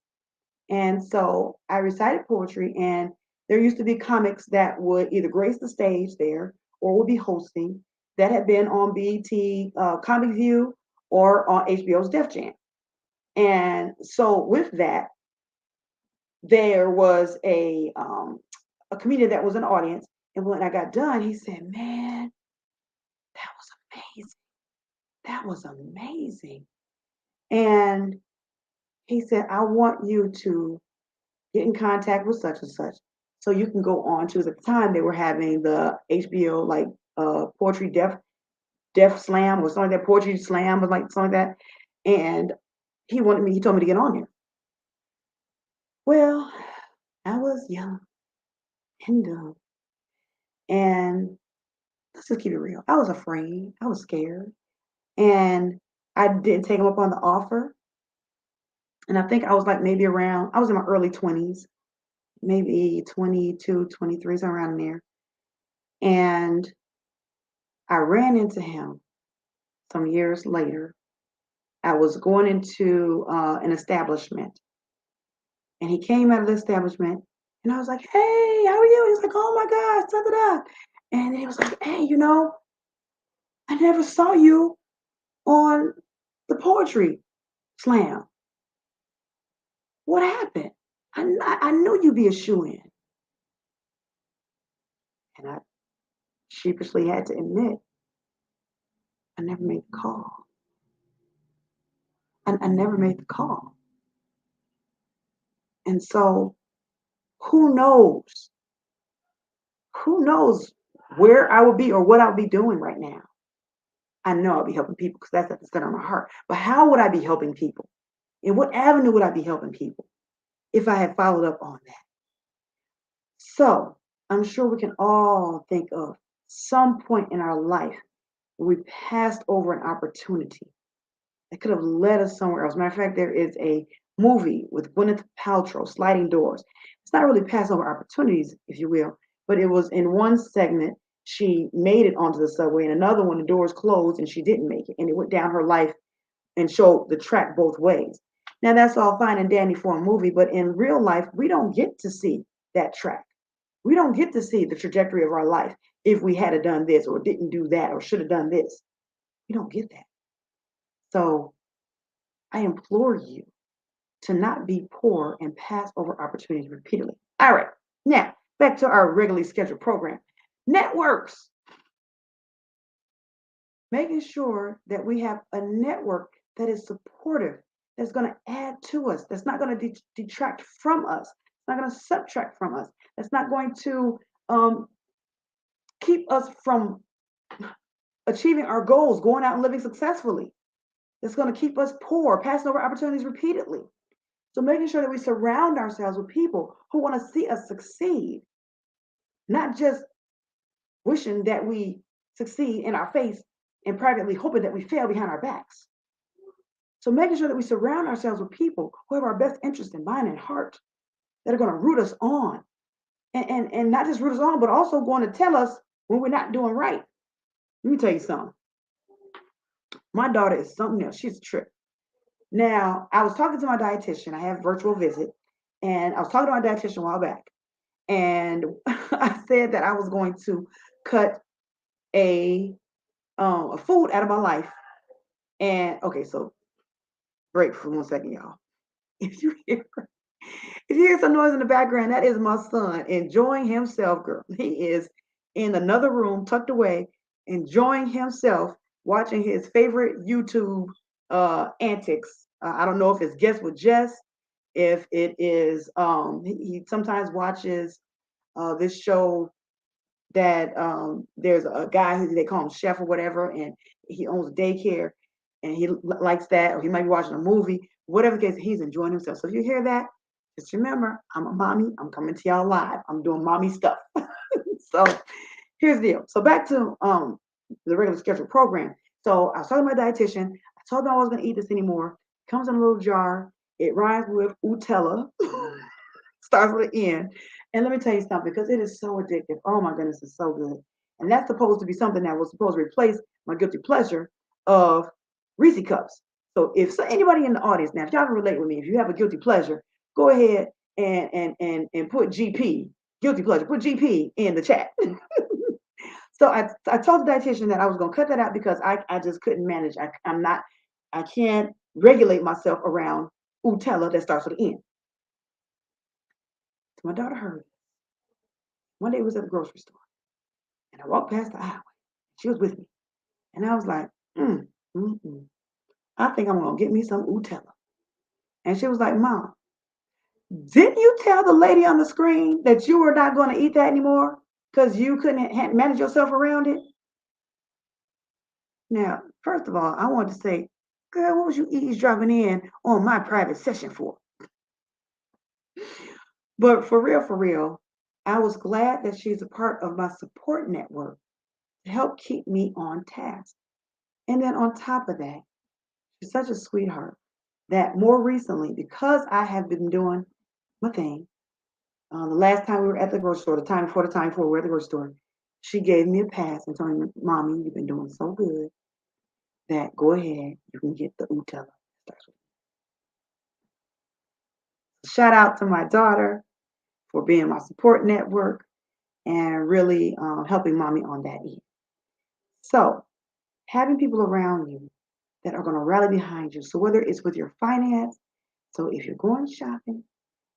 And so I recited poetry, and there used to be comics that would either grace the stage there or would be hosting that had been on BET Comic View or on HBO's Def Jam. And so with that, there was a comedian that was in the audience, and when I got done, he said, "Man, that was amazing. That was amazing." And he said, "I want you to get in contact with such and such, so you can go on to." At the time, they were having the HBO like poetry Def Slam or something like that, poetry slam or like something like that. And he told me to get on there. Well, I was young and dumb, and let's just keep it real. I was afraid. I was scared, and I didn't take him up on the offer. And I think I was like maybe around. I was in my early 20s, maybe 22, 23, somewhere around there. And I ran into him some years later. I was going into an establishment, and he came out of the establishment, and I was like, "Hey, how are you?" He's like, "Oh my gosh, da da da." And he was like, "Hey, I never saw you on the poetry slam. What happened? I knew you'd be a shoe-in." And I sheepishly had to admit, I never made the call. I never made the call. And so who knows? Who knows where I would be or what I would be doing right now? I know I'll be helping people because that's at the center of my heart. But how would I be helping people? In what avenue would I be helping people if I had followed up on that? So I'm sure we can all think of some point in our life where we passed over an opportunity that could have led us somewhere else. Matter of fact, there is a movie with Gwyneth Paltrow, Sliding Doors. It's not really pass over opportunities, if you will, but it was in one segment, she made it onto the subway, and another one, the doors closed and she didn't make it. And it went down her life and showed the track both ways. Now, that's all fine and dandy for a movie, but in real life, we don't get to see that track. We don't get to see the trajectory of our life if we had done this or didn't do that or should have done this. We don't get that. So I implore you to not be poor and pass over opportunities repeatedly. All right, now back to our regularly scheduled program. Networks. Making sure that we have a network that is supportive, that's going to add to us, that's not going to detract from us, it's not going to subtract from us, that's not going to keep us from achieving our goals, going out and living successfully. That's going to keep us poor, passing over opportunities repeatedly. So making sure that we surround ourselves with people who want to see us succeed, not just wishing that we succeed in our face and privately hoping that we fail behind our backs. So making sure that we surround ourselves with people who have our best interest in mind and heart, that are going to root us on, and not just root us on, but also going to tell us when we're not doing right. Let me tell you something. My daughter is something else. She's a trip. Now, I was talking to my dietitian. I have virtual visit, and I was talking to my dietitian a while back, and I said that I was going to cut a food out of my life. And okay, so break for 1 second, y'all. If you hear if you hear some noise in the background, that is my son enjoying himself, girl. He is in another room, tucked away, enjoying himself, watching his favorite YouTube antics. I don't know if it's Guess with Jess, if it is he sometimes watches this show that there's a guy who they call him chef or whatever, and he owns a daycare, and he likes that, or he might be watching a movie, whatever the case, he's enjoying himself. So if you hear that, just remember, I'm a mommy. I'm coming to y'all live. I'm doing mommy stuff. So here's the deal. So back to the regular scheduled program. So I was talking to my dietitian. I told them I wasn't going to eat this anymore. It comes in a little jar. It rhymes with Utella. Starts with an N. And let me tell you something, because it is so addictive. Oh my goodness, it's so good. And that's supposed to be something that was supposed to replace my guilty pleasure of Reese cups. So if anybody in the audience now, if y'all can relate with me, if you have a guilty pleasure, go ahead and put GP, guilty pleasure, put GP in the chat. So I told the dietitian that I was going to cut that out because I just couldn't manage. I can't regulate myself around Utella that starts with an N. So my daughter heard it. One day we was at the grocery store, and I walked past the aisle. She was with me, and I was like, I think I'm going to get me some Utella. And she was like, Mom, didn't you tell the lady on the screen that you were not going to eat that anymore because you couldn't manage yourself around it? Now, first of all, I want to say, girl, what was you eavesdropping in on my private session for? But for real, I was glad that she's a part of my support network to help keep me on task. And then on top of that, she's such a sweetheart that more recently, because I have been doing my thing, the last time we were at the grocery store, the time before we were at the grocery store, she gave me a pass and told me, Mommy, you've been doing so good that go ahead, you can get the Utella. Shout out to my daughter for being my support network and really helping Mommy on that end. So having people around you that are going to rally behind you. So whether it's with your finance, so if you're going shopping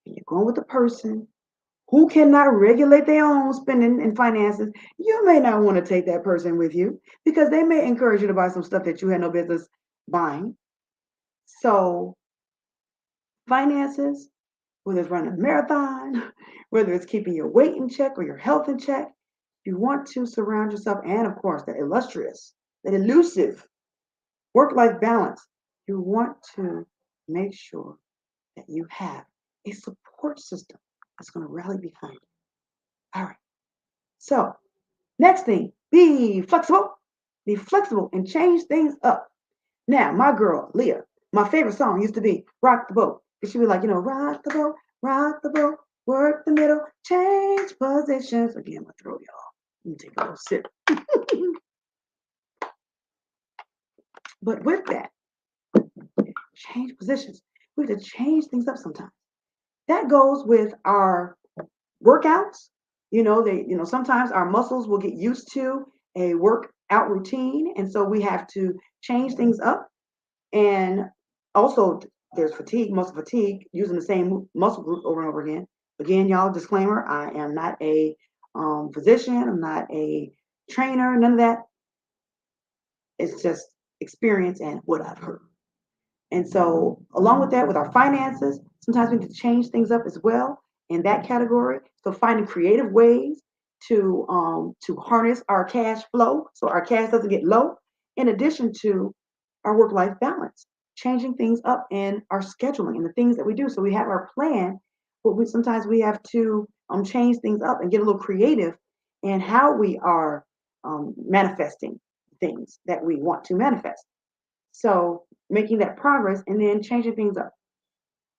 and you're going with a person who cannot regulate their own spending and finances, you may not want to take that person with you because they may encourage you to buy some stuff that you had no business buying. So finances, whether it's running a marathon, whether it's keeping your weight in check or your health in check, you want to surround yourself, and of course, that illustrious, that elusive work-life balance. You want to make sure that you have a support system that's going to rally behind you. All right. So, next thing, be flexible. Be flexible and change things up. Now, my girl, Leah, my favorite song used to be Rock the Boat. Because she'd be like, rock the boat, work the middle, change positions. Again, my throat, y'all. Let me take a little sip. But with that, change positions. We have to change things up sometimes. That goes with our workouts. Sometimes our muscles will get used to a workout routine, and so we have to change things up. And also, there's fatigue, muscle fatigue, using the same muscle group over and over again. Again, y'all, disclaimer: I am not a physician. I'm not a trainer. None of that. It's just experience and what I've heard. And so, along with that, with our finances, sometimes we need to change things up as well in that category. So, finding creative ways to harness our cash flow so our cash doesn't get low, in addition to our work-life balance, changing things up in our scheduling and the things that we do. So we have our plan, but sometimes we have to change things up and get a little creative in how we are manifesting things that we want to manifest. So making that progress and then changing things up.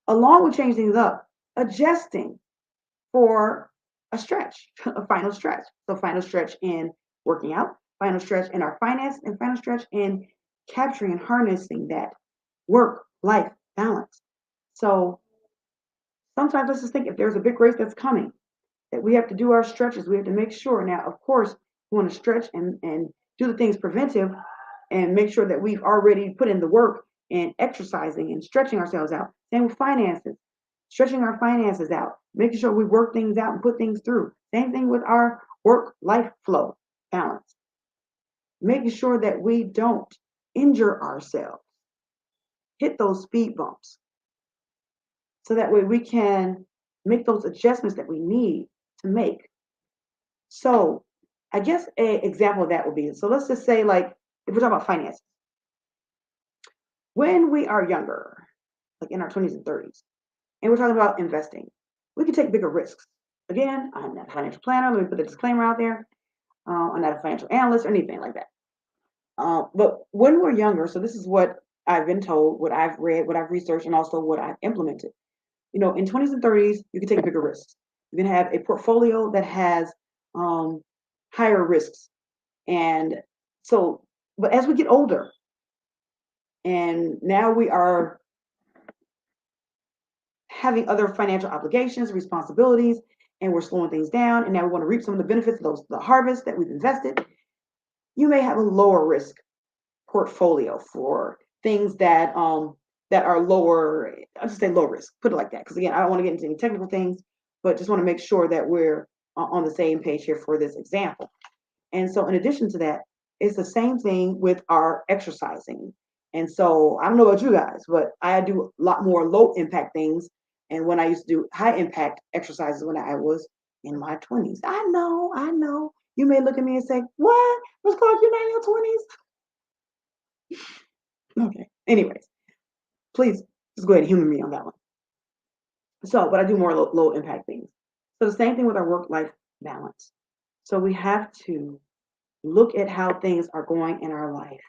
Along with changing things up, adjusting for a stretch, a final stretch. So final stretch in working out, final stretch in our finance, and final stretch in capturing and harnessing that work-life balance. So sometimes let's just think if there's a big race that's coming, that we have to do our stretches. We have to make sure. Now, of course, we want to stretch and do the things preventive and make sure that we've already put in the work and exercising and stretching ourselves out. Same with finances, stretching our finances out, making sure we work things out and put things through. Same thing with our work-life flow balance, making sure that we don't injure ourselves, hit those speed bumps, so that way we can make those adjustments that we need to make. So I guess an example of that would be, so let's just say like, if we're talking about finances, when we are younger, like in our 20s and 30s, and we're talking about investing, we can take bigger risks. Again, I'm not a financial planner. Let me put a disclaimer out there. I'm not a financial analyst or anything like that. But when we're younger, so this is what I've been told, what I've read, what I've researched, and also what I've implemented. You know, in 20s and 30s, you can take bigger risks. You can have a portfolio that has higher risks. And so, but as we get older, and now we are having other financial obligations, responsibilities, and we're slowing things down, and now we want to reap some of the benefits of the harvest that we've invested, you may have a lower risk portfolio for things that are lower. I'll just say low risk, put it like that, because again, I don't want to get into any technical things, but just want to make sure that we're on the same page here for this example. And so in addition to that, it's the same thing with our exercising. And so I don't know about you guys, but I do a lot more low impact things. And when I used to do high impact exercises when I was in my 20s, I know. You may look at me and say, what? What's called you're not in your 20s? Okay. Anyways, please just go ahead and humor me on that one. So, but I do more low impact things. So the same thing with our work-life balance. So we have to look at how things are going in our life.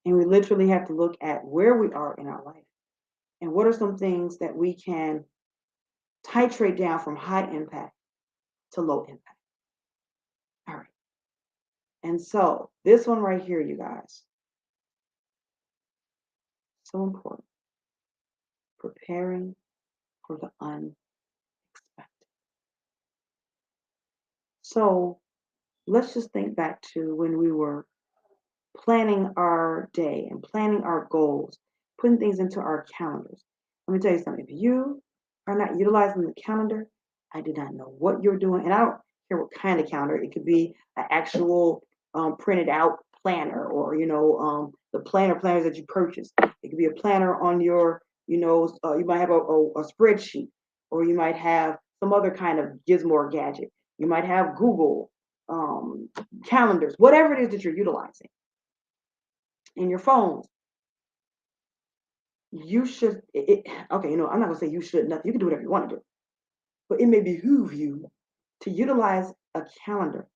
And we literally have to look at where we are in our life and what are some things that we can titrate down from high impact to low impact. All right. And so this one right here, you guys, so important. Preparing for the unexpected. So let's just think back to when we were planning our day and planning our goals, putting things into our calendars. Let me tell you something. If you are not utilizing the calendar, I do not know what you're doing. And I don't care what kind of calendar. It could be an actual printed out planner, or, the planners that you purchase. It could be a planner on your, you might have a spreadsheet, or you might have some other kind of gizmo or gadget. You might have Google calendars, whatever it is that you're utilizing in your phones. You should, okay, I'm not gonna say you should nothing. You can do whatever you want to do, but it may behoove you to utilize a calendar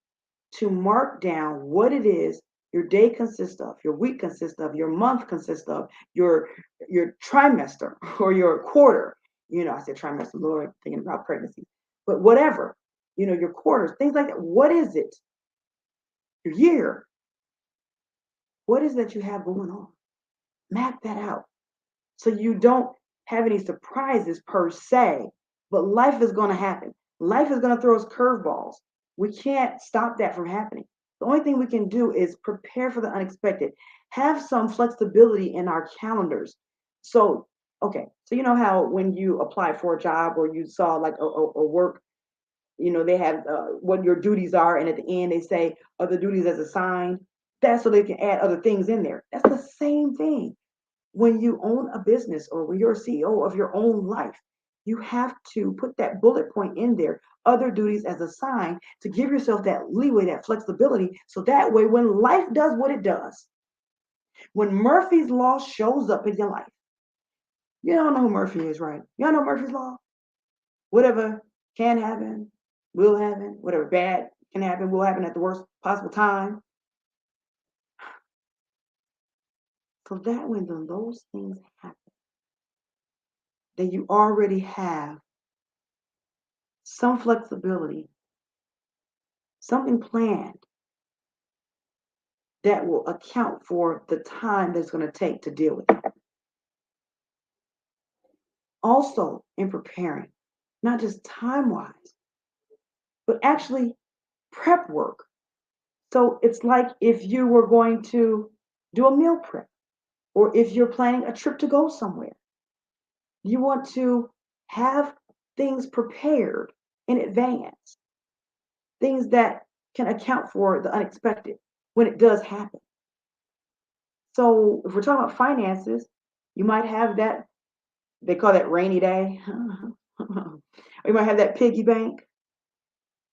to mark down what it is your day consists of, your week consists of, your month consists of, your trimester or your quarter. I said trimester, Lord, thinking about pregnancy, but whatever, your quarters, things like that. What is it? Your year. What is that you have going on? Map that out. So you don't have any surprises per se, but life is going to happen. Life is going to throw us curveballs. We can't stop that from happening. The only thing we can do is prepare for the unexpected. Have some flexibility in our calendars. So, okay, so you know how when you apply for a job or you saw like a work, they have what your duties are, and at the end they say other duties as assigned. That's so they can add other things in there. That's the same thing when you own a business or when you're a CEO of your own life. You have to put that bullet point in there, other duties as a sign to give yourself that leeway, that flexibility. So that way, when life does what it does, when Murphy's Law shows up in your life, you don't know who Murphy is, right? You don't know Murphy's Law? Whatever can happen, will happen. Whatever bad can happen, will happen at the worst possible time. So that when those things happen, that you already have some flexibility, something planned that will account for the time that's going to take to deal with it. Also, in preparing, not just time wise, but actually prep work. So it's like if you were going to do a meal prep, or if you're planning a trip to go somewhere, you want to have things prepared in advance, things that can account for the unexpected when it does happen. So if we're talking about finances, you might have that, they call that rainy day. Or you might have that piggy bank,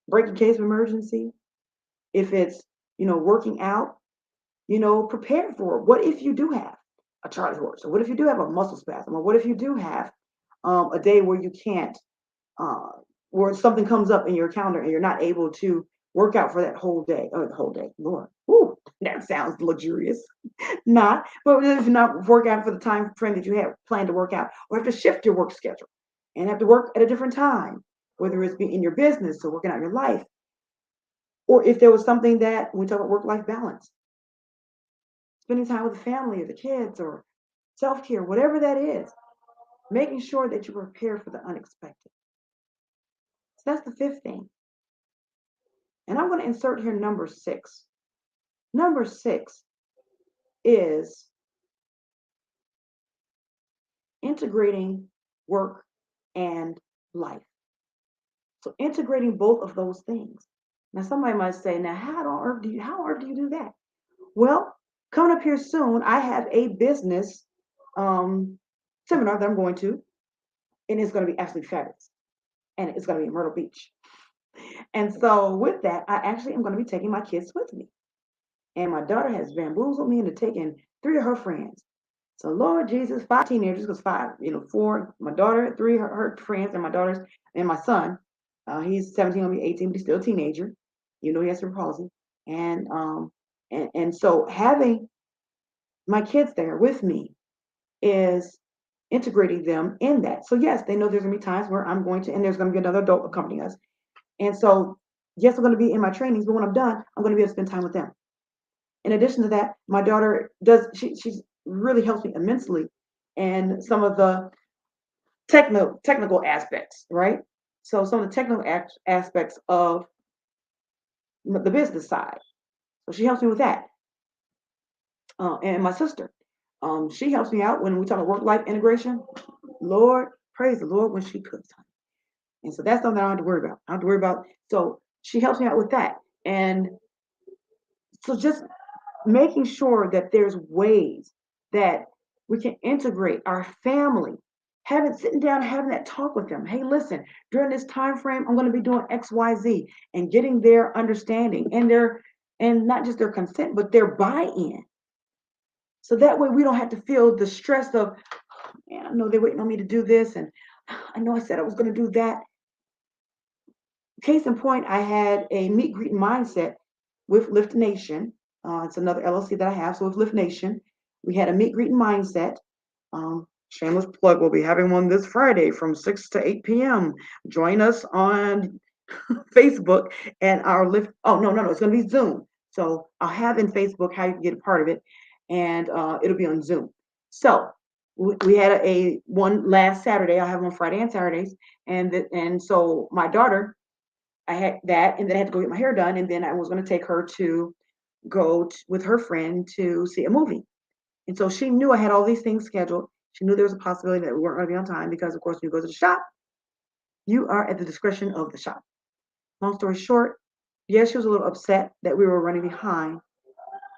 break in case of emergency. If it's, working out, prepare for it. What if you do have a charge horse? Or what if you do have a muscle spasm? Or what if you do have a day where you can't, uh, where something comes up in your calendar and you're not able to work out for that whole day, or the whole day, Lord. Ooh, that sounds luxurious. Not, but if not work out for the time frame that you have planned to work out, or have to shift your work schedule and have to work at a different time, whether it's be in your business or working out your life, or if there was something that we talk about work-life balance, spending time with the family or the kids or self-care, whatever that is, making sure that you're prepared for the unexpected. So that's the fifth thing. And I'm going to insert here number 6. Number 6 is integrating work and life. So integrating both of those things. Now somebody might say, now how on earth do you do that? Well, coming up here soon, I have a business seminar that I'm going to, and it's going to be absolutely fabulous. And it's going to be in Myrtle Beach. And so with that, I actually am going to be taking my kids with me. And my daughter has bamboozled me into taking 3 of her friends. So Lord Jesus, 5 teenagers, because 5, 4, my daughter, 3 her friends, and my daughters, and my son. He's 17, gonna be 18, but he's still a teenager. He has cerebral palsy. And so having my kids there with me is integrating them in that. So yes, they know there's gonna be times where I'm going to, and there's gonna be another adult accompanying us. And so yes, I'm gonna be in my trainings, but when I'm done, I'm gonna be able to spend time with them. In addition to that, my daughter she's really helps me immensely in some of the technical aspects, right? So some of the technical aspects of the business side. So she helps me with that. And my sister, she helps me out when we talk about work-life integration. Lord, praise the Lord when she cooks. And so that's something I don't have to worry about. I don't have to worry about. So she helps me out with that. And so just making sure that there's ways that we can integrate our family, sitting down, having that talk with them. Hey, listen, during this time frame, I'm going to be doing XYZ, and getting their understanding and not just their consent, but their buy-in. So that way we don't have to feel the stress of, oh, man, I know they're waiting on me to do this, and I know I said I was going to do that. Case in point, I had a meet greet mindset with Lift Nation. It's another LLC that I have. So with Lift Nation, we had a meet greet mindset. Shameless plug, we'll be having one this Friday from 6 to 8 p.m. Join us on Facebook and our Lift. Oh, no, it's going to be Zoom. So I'll have in Facebook how you can get a part of it, and it'll be on Zoom. So we had a one last Saturday. I'll have one Friday and Saturdays. And so my daughter, I had that, and then I had to go get my hair done, and then I was going to take her to go with her friend to see a movie. And so she knew I had all these things scheduled. She knew there was a possibility that we weren't going to be on time because, of course, when you go to the shop, you are at the discretion of the shop. Long story short, yes, she was a little upset that we were running behind,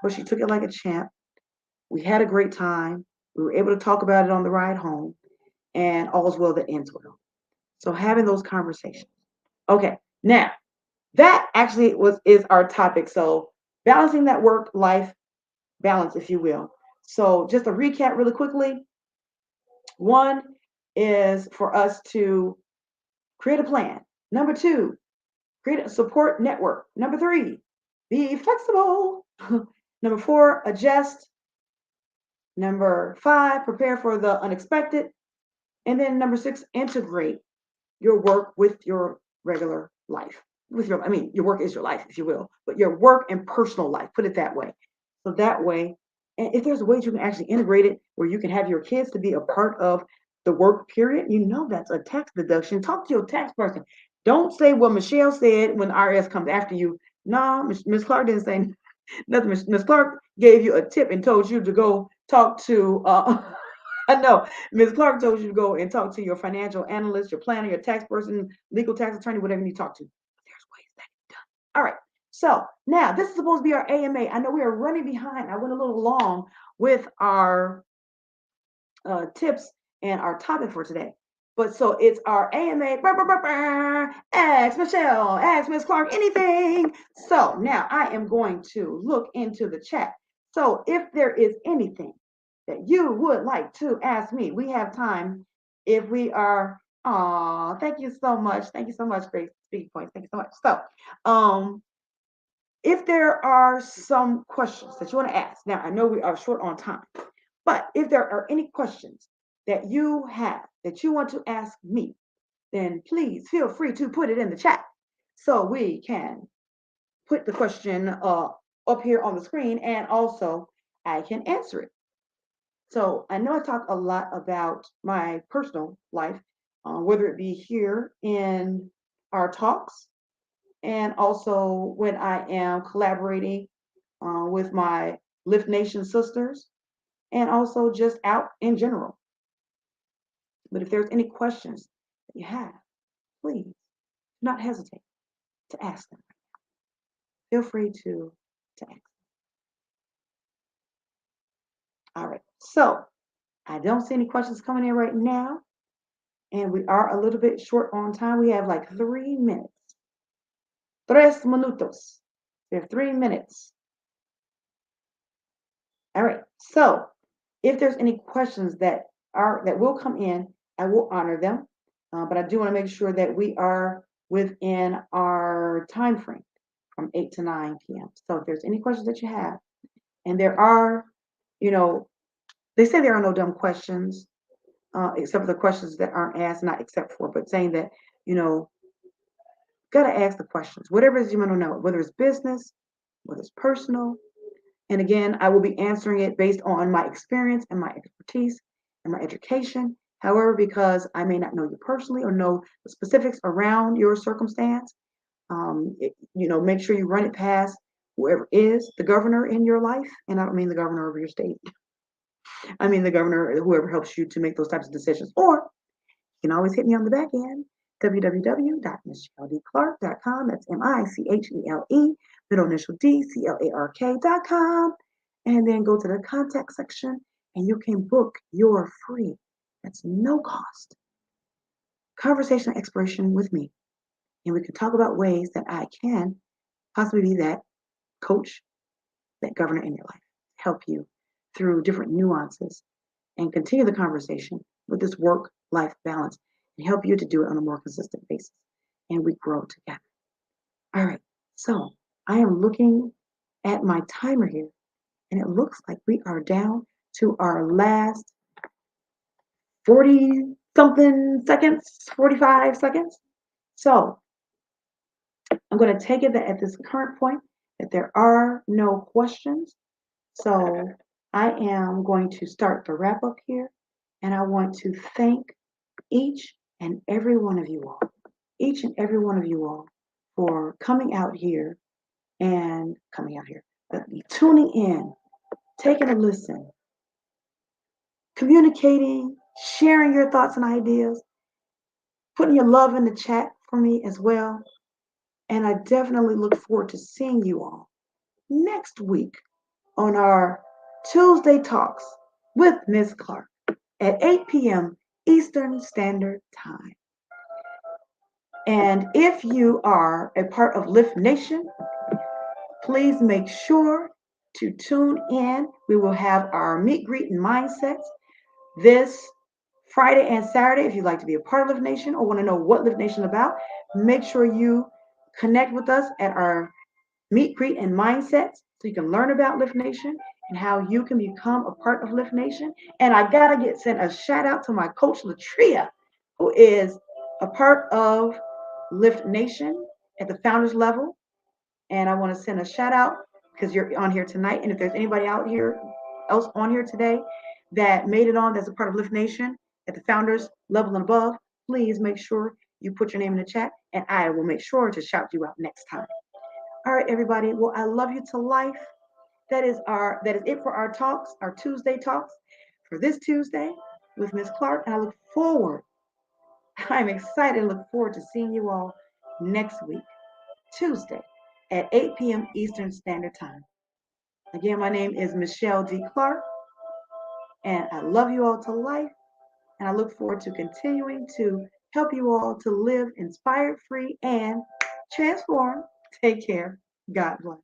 but she took it like a champ. We had a great time. We were able to talk about it on the ride home, and all's well that ends well. So having those conversations. Okay, now that actually is our topic. So balancing that work-life balance, if you will. So just a recap really quickly. One is for us to create a plan. Number two, create a support network. Number three, be flexible. Number four, adjust. Number five, prepare for the unexpected. And then number six, integrate your work with your regular life. Your work is your life, if you will, but your work and personal life, put it that way. So that way, and if there's a way you can actually integrate it where you can have your kids to be a part of the work period, that's a tax deduction. Talk to your tax person. Don't say what Michelle said when IRS comes after you. No, Ms. Clark didn't say nothing. Ms. Clark gave you a tip and told you to go talk to I know. Ms. Clark told you to go and talk to your financial analyst, your planner, your tax person, legal tax attorney, whatever you talk to. There's ways that it's done. All right. So now this is supposed to be our AMA. I know we are running behind. I went a little long with our tips and our topic for today. But so it's our AMA. Ask Michelle, ask Ms. Clark anything. So now I am going to look into the chat. So if there is anything that you would like to ask me, we have time. If we are, thank you so much. Thank you so much, Grace Speaking Points. Thank you so much. So, if there are some questions that you want to ask, now I know we are short on time, but if there are any questions that you have that you want to ask me, then please feel free to put it in the chat so we can put the question up here on the screen, and also I can answer it. So I know I talk a lot about my personal life, whether it be here in our talks and also when I am collaborating with my Lift Nation sisters and also just out in general. But if there's any questions that you have, please do not hesitate to ask them. Feel free to ask. All right. So I don't see any questions coming in right now. And we are a little bit short on time. We have like 3 minutes. 3 minutos. We have 3 minutes. All right. So if there's any questions that will come in, I will honor them. But I do want to make sure that we are within our time frame from 8 to 9 p.m. So if there's any questions that you have, and there are, they say there are no dumb questions, except for the questions that aren't asked, not except for, but saying that, got to ask the questions, whatever it is you want to know, whether it's business, whether it's personal. And again, I will be answering it based on my experience and my expertise and my education. However, because I may not know you personally or know the specifics around your circumstance, make sure you run it past whoever is the governor in your life. And I don't mean the governor of your state. I mean the governor, whoever helps you to make those types of decisions. Or you can always hit me on the back end, www.michelledclark.com. That's MICHELE, middle initial D, CLARK.com. And then go to the contact section and you can book your free, that's no cost, conversation exploration with me. And we can talk about ways that I can possibly be that coach, that governor in your life, help you through different nuances and continue the conversation with this work-life balance and help you to do it on a more consistent basis. And we grow together. All right, so I am looking at my timer here, and it looks like we are down to our last 40-something seconds, 45 seconds. So I'm going to take it that at this current point that there are no questions. So I am going to start the wrap up here, and I want to thank each and every one of you all, for coming out here, tuning in, taking a listen, communicating, sharing your thoughts and ideas, putting your love in the chat for me as well. And I definitely look forward to seeing you all next week on our Tuesday Talks with Ms. Clark at 8 p.m. Eastern Standard Time. And if you are a part of Lift Nation, please make sure to tune in. We will have our meet, greet, and mindsets this Friday and Saturday. If you'd like to be a part of Lift Nation or want to know what Lift Nation is about, make sure you connect with us at our meet, greet, and mindsets so you can learn about Lift Nation and how you can become a part of Lift Nation. And I gotta send a shout out to my coach Latria, who is a part of Lift Nation at the founders level. And I want to send a shout out because you're on here tonight. And if there's anybody out here else on here today that made it on that's a part of Lift Nation at the founders level and above, please make sure you put your name in the chat and I will make sure to shout you out next time. All right, everybody. Well, I love you to life. That is it for our talks, our Tuesday talks for this Tuesday with Miss Clark. And I look forward, I'm excited and look forward to seeing you all next week, Tuesday at 8 p.m. Eastern Standard Time. Again, my name is Michelle D. Clark, and I love you all to life. And I look forward to continuing to help you all to live inspired, free, and transform. Take care. God bless.